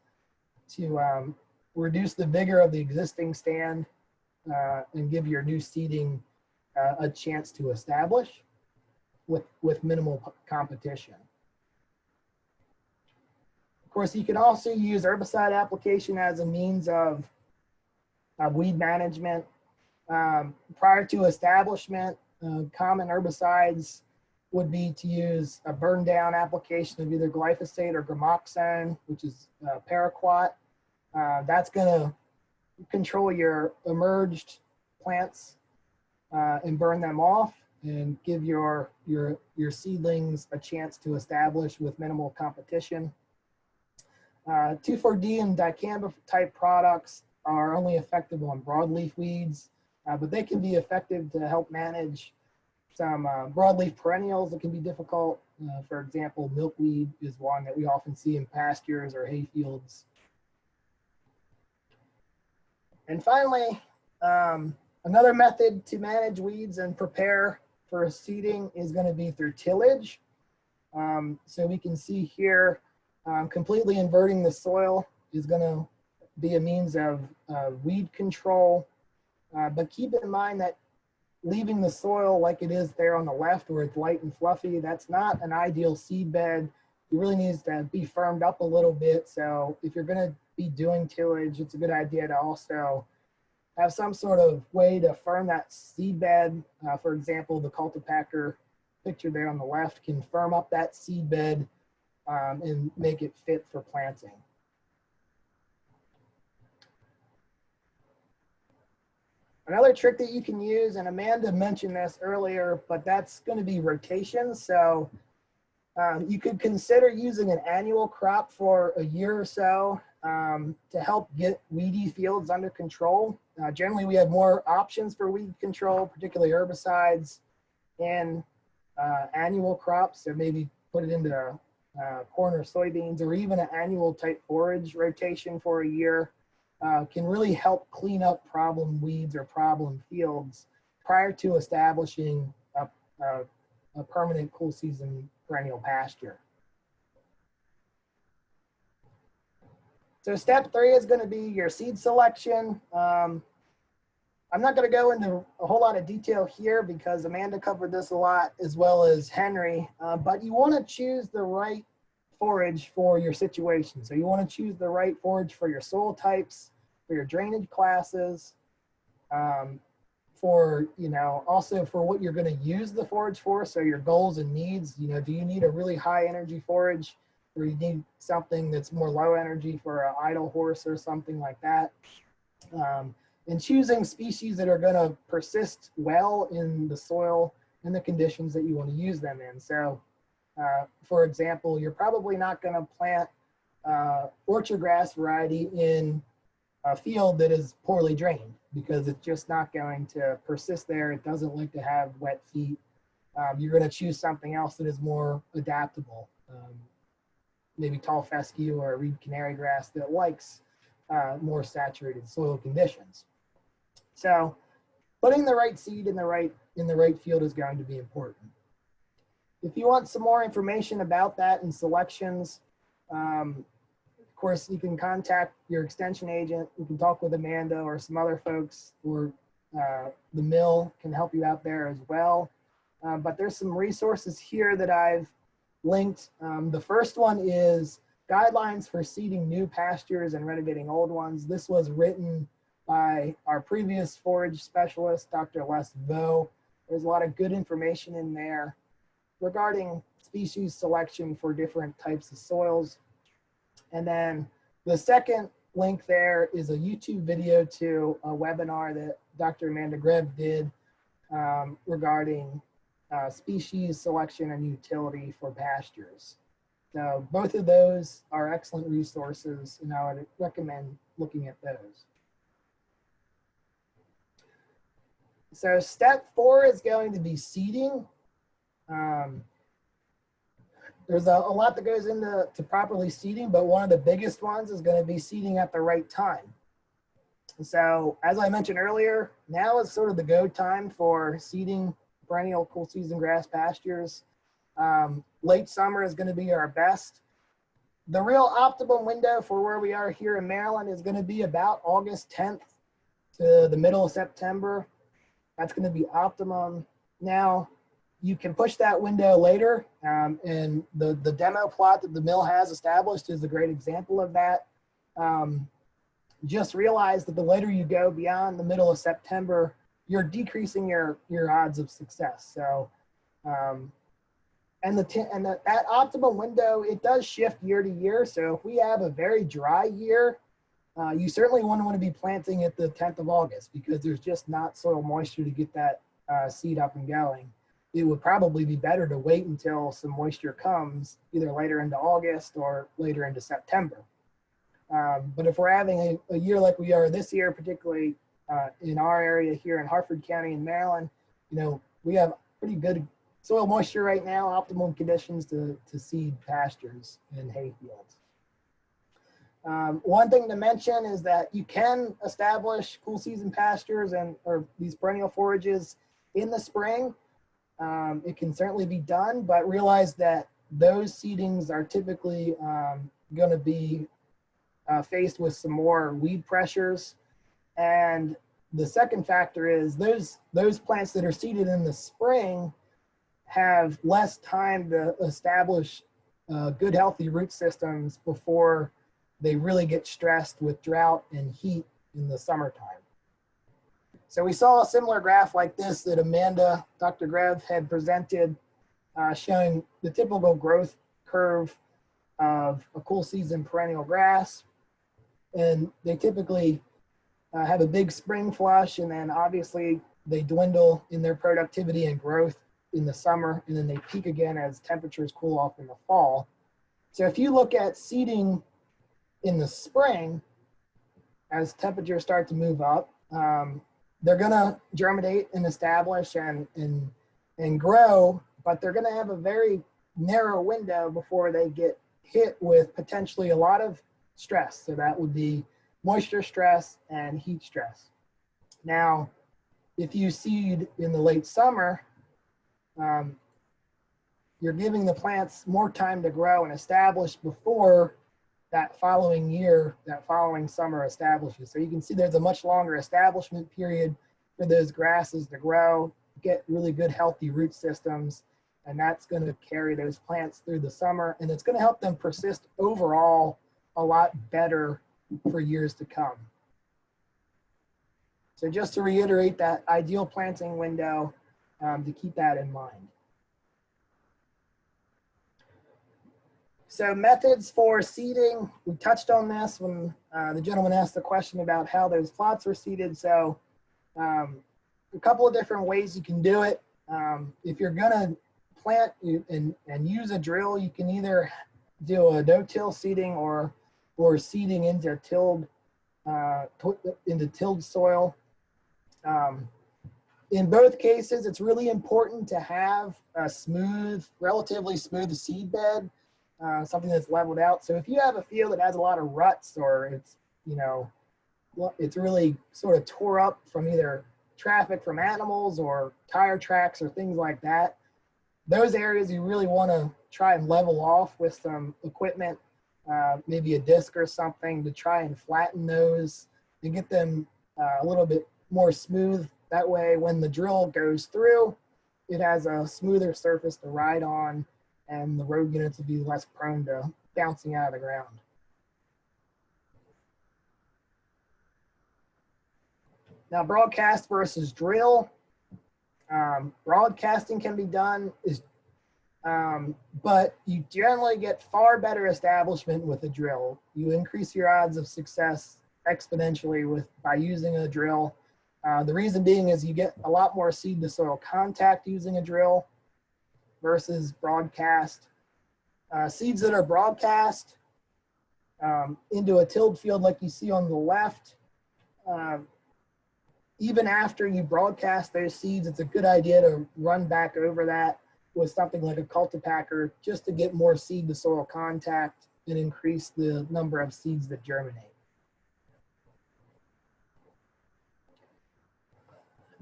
reduce the vigor of the existing stand, and give your new seeding a chance to establish with minimal competition. Of course, you can also use herbicide application as a means of weed management. Prior to establishment, common herbicides would be to use a burn down application of either glyphosate or gramoxone, which is paraquat. That's going to control your emerged plants and burn them off, and give your seedlings a chance to establish with minimal competition. 2,4-D and dicamba type products are only effective on broadleaf weeds, but they can be effective to help manage some broadleaf perennials that can be difficult. For example, milkweed is one that we often see in pastures or hay fields. And finally, another method to manage weeds and prepare for seeding is going to be through tillage. So we can see here, completely inverting the soil is going to be a means of weed control. But keep in mind that leaving the soil like it is there on the left, where it's light and fluffy, that's not an ideal seed bed. It really needs to be firmed up a little bit. So if you're going to be doing tillage, it's a good idea to also have some sort of way to firm that seed bed. For example, the cultipacker picture there on the left can firm up that seed bed and make it fit for planting. Another trick that you can use, and Amanda mentioned this earlier, but that's going to be rotation. So you could consider using an annual crop for a year or so to help get weedy fields under control. Generally, we have more options for weed control, particularly herbicides, and annual crops. So maybe put it into corn or soybeans, or even an annual type forage rotation for a year. Can really help clean up problem weeds or problem fields prior to establishing a permanent cool season perennial pasture. So step 3 is going to be your seed selection. I'm not going to go into a whole lot of detail here because Amanda covered this a lot, as well as Henry, but you want to choose the right forage for your situation. So you want to choose the right forage for your soil types, for your drainage classes, for, also for what you're going to use the forage for. So your goals and needs, do you need a really high energy forage, or you need something that's more low energy for an idle horse or something like that? And choosing species that are going to persist well in the soil and the conditions that you want to use them in. So for example, you're probably not going to plant orchard grass variety in a field that is poorly drained, because it's just not going to persist there. It doesn't like to have wet feet. You're going to choose something else that is more adaptable, maybe tall fescue or reed canary grass that likes more saturated soil conditions. So putting the right seed in the right field is going to be important. If you want some more information about that and selections, of course, you can contact your extension agent. You can talk with Amanda or some other folks, or the mill can help you out there as well. But there's some resources here that I've linked. The first one is Guidelines for Seeding New Pastures and Renovating Old Ones. This was written by our previous forage specialist, Dr. Les Vaux. There's a lot of good information in there regarding species selection for different types of soils. And then the second link there is a YouTube video to a webinar that Dr. Amanda Greb did regarding species selection and utility for pastures. So both of those are excellent resources, and I would recommend looking at those. So step 4 is going to be seeding. There's a lot that goes into properly seeding, but one of the biggest ones is going to be seeding at the right time. So as I mentioned earlier, now is sort of the go time for seeding perennial cool season grass pastures. Late summer is going to be our best. The real optimum window for where we are here in Maryland is going to be about August 10th to the middle of September. That's going to be optimum. Now, you can push that window later, and the demo plot that the mill has established is a great example of that. Just realize that the later you go beyond the middle of September, you're decreasing your odds of success. So, that optimum window, it does shift year to year. So if we have a very dry year, you certainly want to be planting at the 10th of August because there's just not soil moisture to get that seed up and going. It would probably be better to wait until some moisture comes either later into August or later into September. But if we're having a year like we are this year, particularly in our area here in Harford County in Maryland, we have pretty good soil moisture right now, optimum conditions to seed pastures and hay fields. One thing to mention is that you can establish cool season pastures or these perennial forages in the spring. It can certainly be done, but realize that those seedings are typically going to be faced with some more weed pressures. And the second factor is those plants that are seeded in the spring have less time to establish good healthy root systems before they really get stressed with drought and heat in the summertime. So we saw a similar graph like this that Amanda, Dr. Grev had presented, showing the typical growth curve of a cool season perennial grass. And they typically have a big spring flush, and then obviously they dwindle in their productivity and growth in the summer, and then they peak again as temperatures cool off in the fall. So if you look at seeding in the spring, as temperatures start to move up, they're gonna germinate and establish and grow, but they're gonna have a very narrow window before they get hit with potentially a lot of stress. So that would be moisture stress and heat stress. Now, if you seed in the late summer, you're giving the plants more time to grow and establish before that following year, that following summer establishes. So you can see there's a much longer establishment period for those grasses to grow, get really good healthy root systems, and that's going to carry those plants through the summer, and it's going to help them persist overall a lot better for years to come. So just to reiterate that ideal planting window, to keep that in mind. So methods for seeding, we touched on this when the gentleman asked the question about how those plots were seeded. So a couple of different ways you can do it. If you're gonna plant and use a drill, you can either do a no-till seeding or seeding into tilled soil. In both cases, it's really important to have a smooth, relatively smooth seed bed, something that's leveled out. So if you have a field that has a lot of ruts, or it's, it's really sort of tore up from either traffic from animals or tire tracks or things like that, those areas you really want to try and level off with some equipment, maybe a disc or something, to try and flatten those and get them a little bit more smooth. That way, when the drill goes through, it has a smoother surface to ride on, and the road units will be less prone to bouncing out of the ground. Now, broadcast versus drill. Broadcasting can be done, but you generally get far better establishment with a drill. You increase your odds of success exponentially by using a drill. The reason being is you get a lot more seed to soil contact using a drill versus broadcast. Seeds that are broadcast into a tilled field like you see on the left, even after you broadcast those seeds, it's a good idea to run back over that with something like a cultipacker just to get more seed to soil contact and increase the number of seeds that germinate.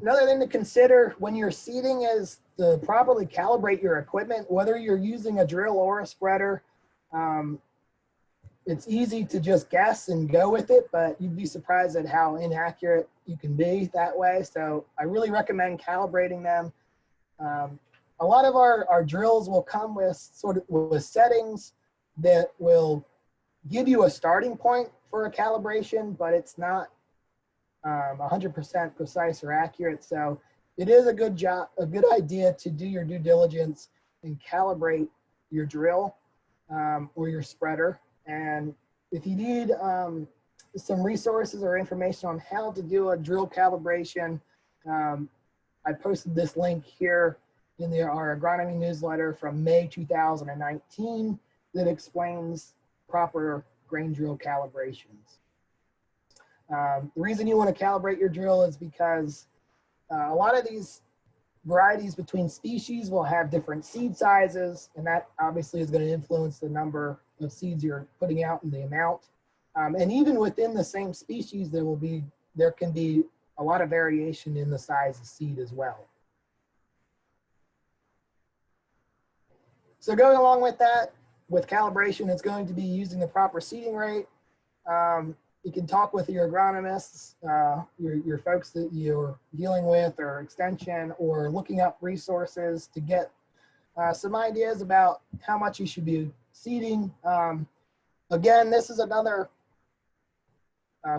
Another thing to consider when you're seeding is to properly calibrate your equipment, whether you're using a drill or a spreader. It's easy to just guess and go with it, but you'd be surprised at how inaccurate you can be that way. So I really recommend calibrating them. A lot of our drills will come with with settings that will give you a starting point for a calibration, but it's not 100% precise or accurate. So it is a good idea to do your due diligence and calibrate your drill or your spreader. And if you need some resources or information on how to do a drill calibration, I posted this link here in our agronomy newsletter from May 2019 that explains proper grain drill calibrations. The reason you want to calibrate your drill is because a lot of these varieties between species will have different seed sizes, and that obviously is going to influence the number of seeds you're putting out and the amount. And even within the same species, there can be a lot of variation in the size of seed as well. So going along with that, with calibration, it's going to be using the proper seeding rate. You can talk with your agronomists, your folks that you're dealing with, or extension, or looking up resources to get some ideas about how much you should be seeding. Again, this is another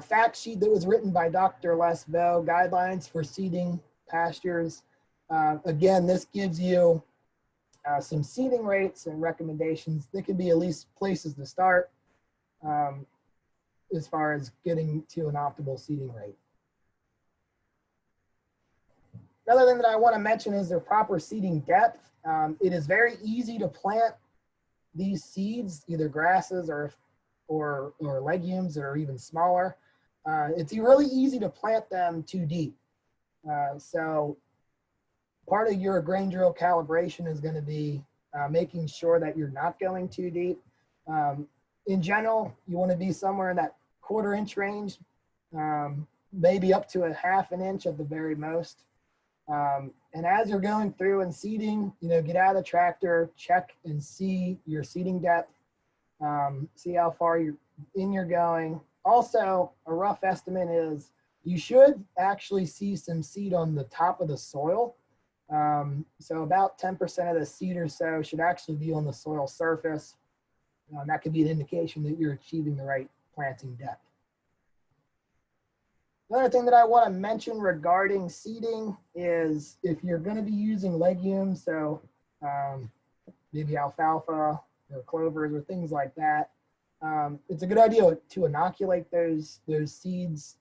fact sheet that was written by Dr. Les Veaux, Guidelines for Seeding Pastures. Again, this gives you some seeding rates and recommendations. They can be at least places to start as far as getting to an optimal seeding rate. Another thing that I want to mention is their proper seeding depth. It is very easy to plant these seeds, either grasses or legumes that are even smaller. It's really easy to plant them too deep. So part of your grain drill calibration is going to be making sure that you're not going too deep. In general, you want to be somewhere in that 1/4 inch range, maybe up to a 1/2 inch at the very most. And as you're going through and seeding, get out of the tractor, check and see your seeding depth, see how far you're going. Also, a rough estimate is you should actually see some seed on the top of the soil. So about 10% of the seed or so should actually be on the soil surface. That could be an indication that you're achieving the right planting depth. Another thing that I want to mention regarding seeding is if you're going to be using legumes, so maybe alfalfa or clovers or things like that, it's a good idea to inoculate those seeds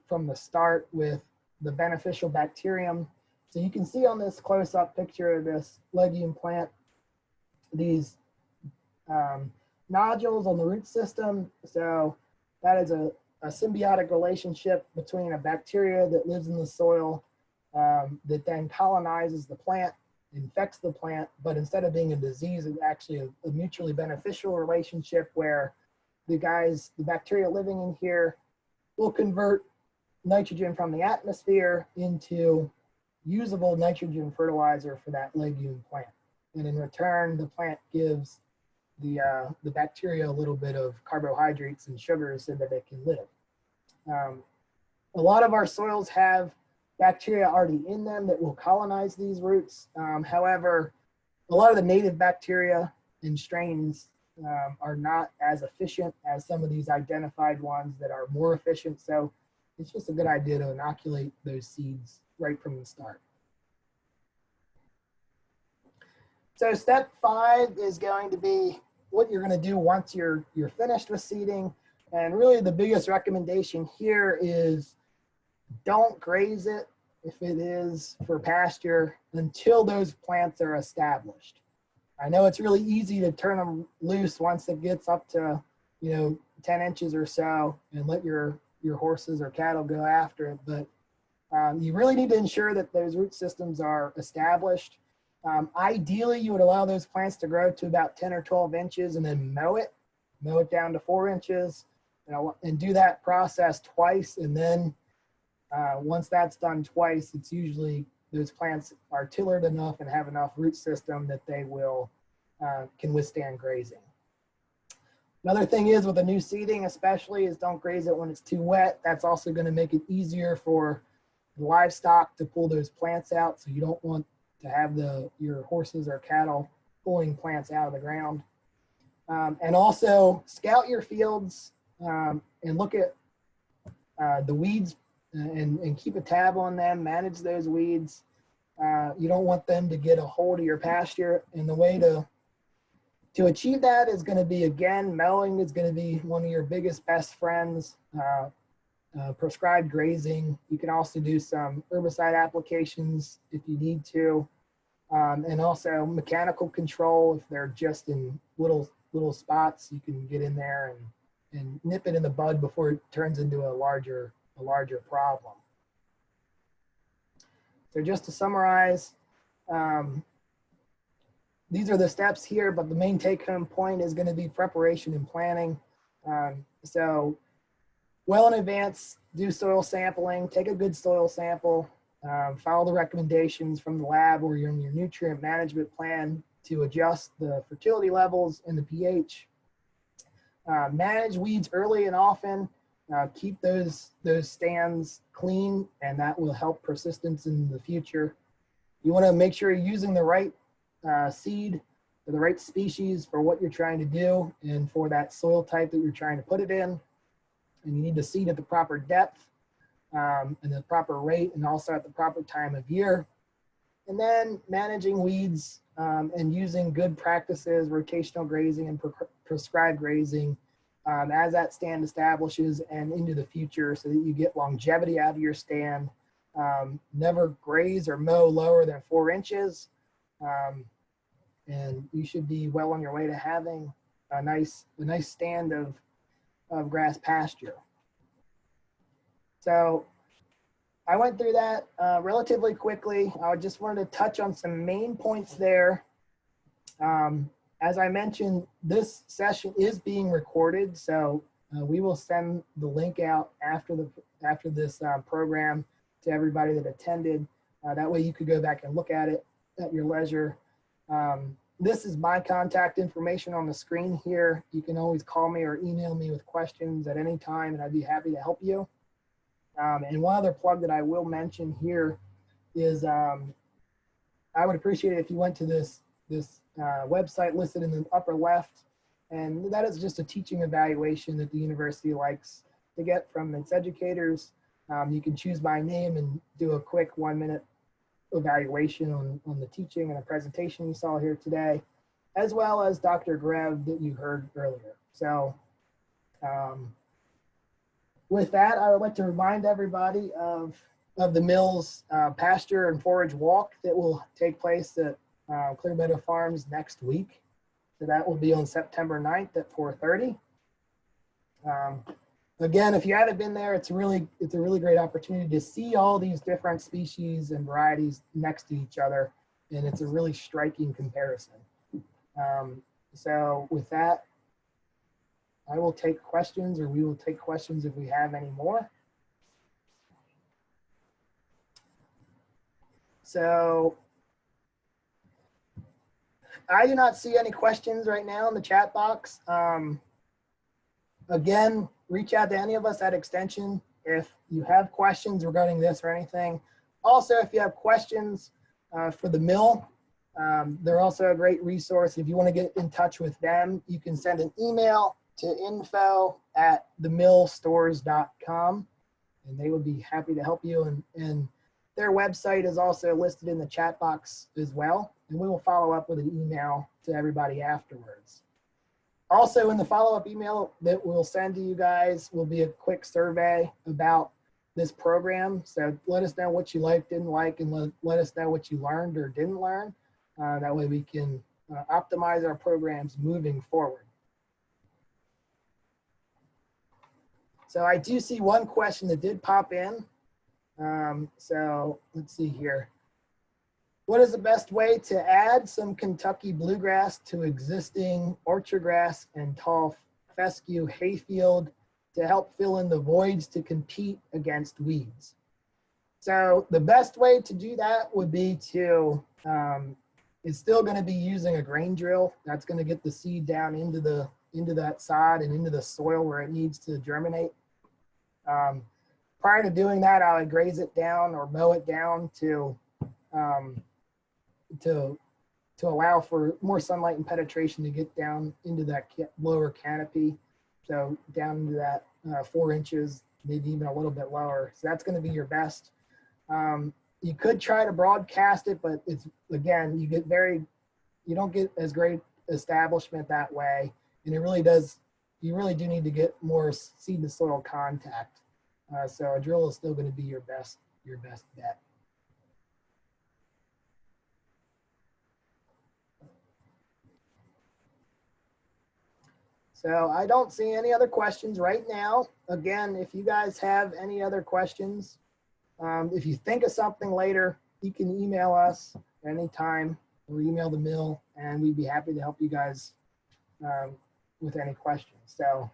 from the start with the beneficial bacterium. So you can see on this close-up picture of this legume plant, these nodules on the root system. So that is a symbiotic relationship between a bacteria that lives in the soil that then colonizes the plant, infects the plant, but instead of being a disease, it's actually a mutually beneficial relationship where the bacteria living in here will convert nitrogen from the atmosphere into usable nitrogen fertilizer for that legume plant. And in return, the plant gives the bacteria a little bit of carbohydrates and sugars so that they can live. A lot of our soils have bacteria already in them that will colonize these roots. However, a lot of the native bacteria and strains are not as efficient as some of these identified ones that are more efficient. So it's just a good idea to inoculate those seeds right from the start. So step 5 is going to be what you're going to do once you're finished with seeding. And really the biggest recommendation here is don't graze it if it is for pasture until those plants are established. I know it's really easy to turn them loose once it gets up to, 10 inches or so and let your horses or cattle go after it. But you really need to ensure that those root systems are established. Ideally, you would allow those plants to grow to about 10 or 12 inches and then mow it down to 4 inches, and do that process twice. And then once that's done twice, it's usually those plants are tillered enough and have enough root system that they will can withstand grazing. Another thing is with the new seeding, especially, is don't graze it when it's too wet. That's also going to make it easier for the livestock to pull those plants out. So you don't want to have your horses or cattle pulling plants out of the ground. And also scout your fields and look at the weeds and keep a tab on them, manage those weeds. You don't want them to get a hold of your pasture. And the way to achieve that is going to be, again, mowing is going to be one of your biggest, best friends. Prescribed grazing. You can also do some herbicide applications if you need to. And also mechanical control. If they're just in little spots, you can get in there and nip it in the bud before it turns into a larger problem. So just to summarize, these are the steps here, but the main take-home point is going to be preparation and planning. So well in advance, do soil sampling, take a good soil sample, follow the recommendations from the lab or your nutrient management plan to adjust the fertility levels and the pH. Manage weeds early and often. Keep those stands clean, and that will help persistence in the future. You want to make sure you're using the right seed or the right species for what you're trying to do and for that soil type that you're trying to put it in. And you need to seed at the proper depth and the proper rate, and also at the proper time of year. And then managing weeds and using good practices, rotational grazing and prescribed grazing as that stand establishes and into the future, so that you get longevity out of your stand. Never graze or mow lower than 4 inches. And you should be well on your way to having a nice stand of grass pasture. So I went through that relatively quickly. I just wanted to touch on some main points there. As I mentioned, this session is being recorded, so we will send the link out after this program to everybody that attended. That way you could go back and look at it at your leisure. This is my contact information on the screen here. You can always call me or email me with questions at any time, and I'd be happy to help you. And one other plug that I will mention here is I would appreciate it if you went to this website listed in the upper left, and that is just a teaching evaluation that the university likes to get from its educators. You can choose my name and do a quick 1-minute evaluation on the teaching and the presentation you saw here today, as well as Dr. Grev that you heard earlier. So with that, I would like to remind everybody of the Mills Pasture and Forage Walk that will take place at Clear Meadow Farms next week. So that will be on September 9th at 4:30. Again, if you haven't been there, it's a really great opportunity to see all these different species and varieties next to each other, and it's a really striking comparison. So with that, I will take questions, or we will take questions if we have any more. So I do not see any questions right now in the chat box. Again, reach out to any of us at Extension if you have questions regarding this or anything. Also, if you have questions for the mill, they're also a great resource. If you want to get in touch with them, you can send an email to info@themillstores.com, and they would be happy to help you. And their website is also listed in the chat box as well, and we will follow up with an email to everybody afterwards. Also, in the follow-up email that we'll send to you guys will be a quick survey about this program. So let us know what you liked, didn't like, and let us know what you learned or didn't learn. That way we can optimize our programs moving forward. So I do see one question that did pop in. So let's see here. What is the best way to add some Kentucky bluegrass to existing orchard grass and tall fescue hayfield to help fill in the voids to compete against weeds? So the best way to do that would be to, it's still going to be using a grain drill. That's going to get the seed down into that sod and into the soil where it needs to germinate. Prior to doing that, I would graze it down or mow it down to allow for more sunlight and penetration to get down into that lower canopy. So down into that 4 inches, maybe even a little bit lower. So that's going to be your best. You could try to broadcast it, but it's, again, you don't get as great establishment that way. And you really do need to get more seed to soil contact. So a drill is still going to be your best bet. So I don't see any other questions right now. Again, if you guys have any other questions, if you think of something later, you can email us anytime or email the mill, and we'd be happy to help you guys with any questions. So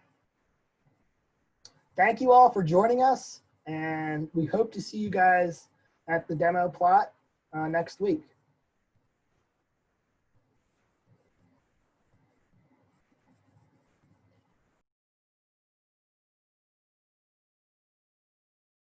thank you all for joining us, and we hope to see you guys at the demo plot next week.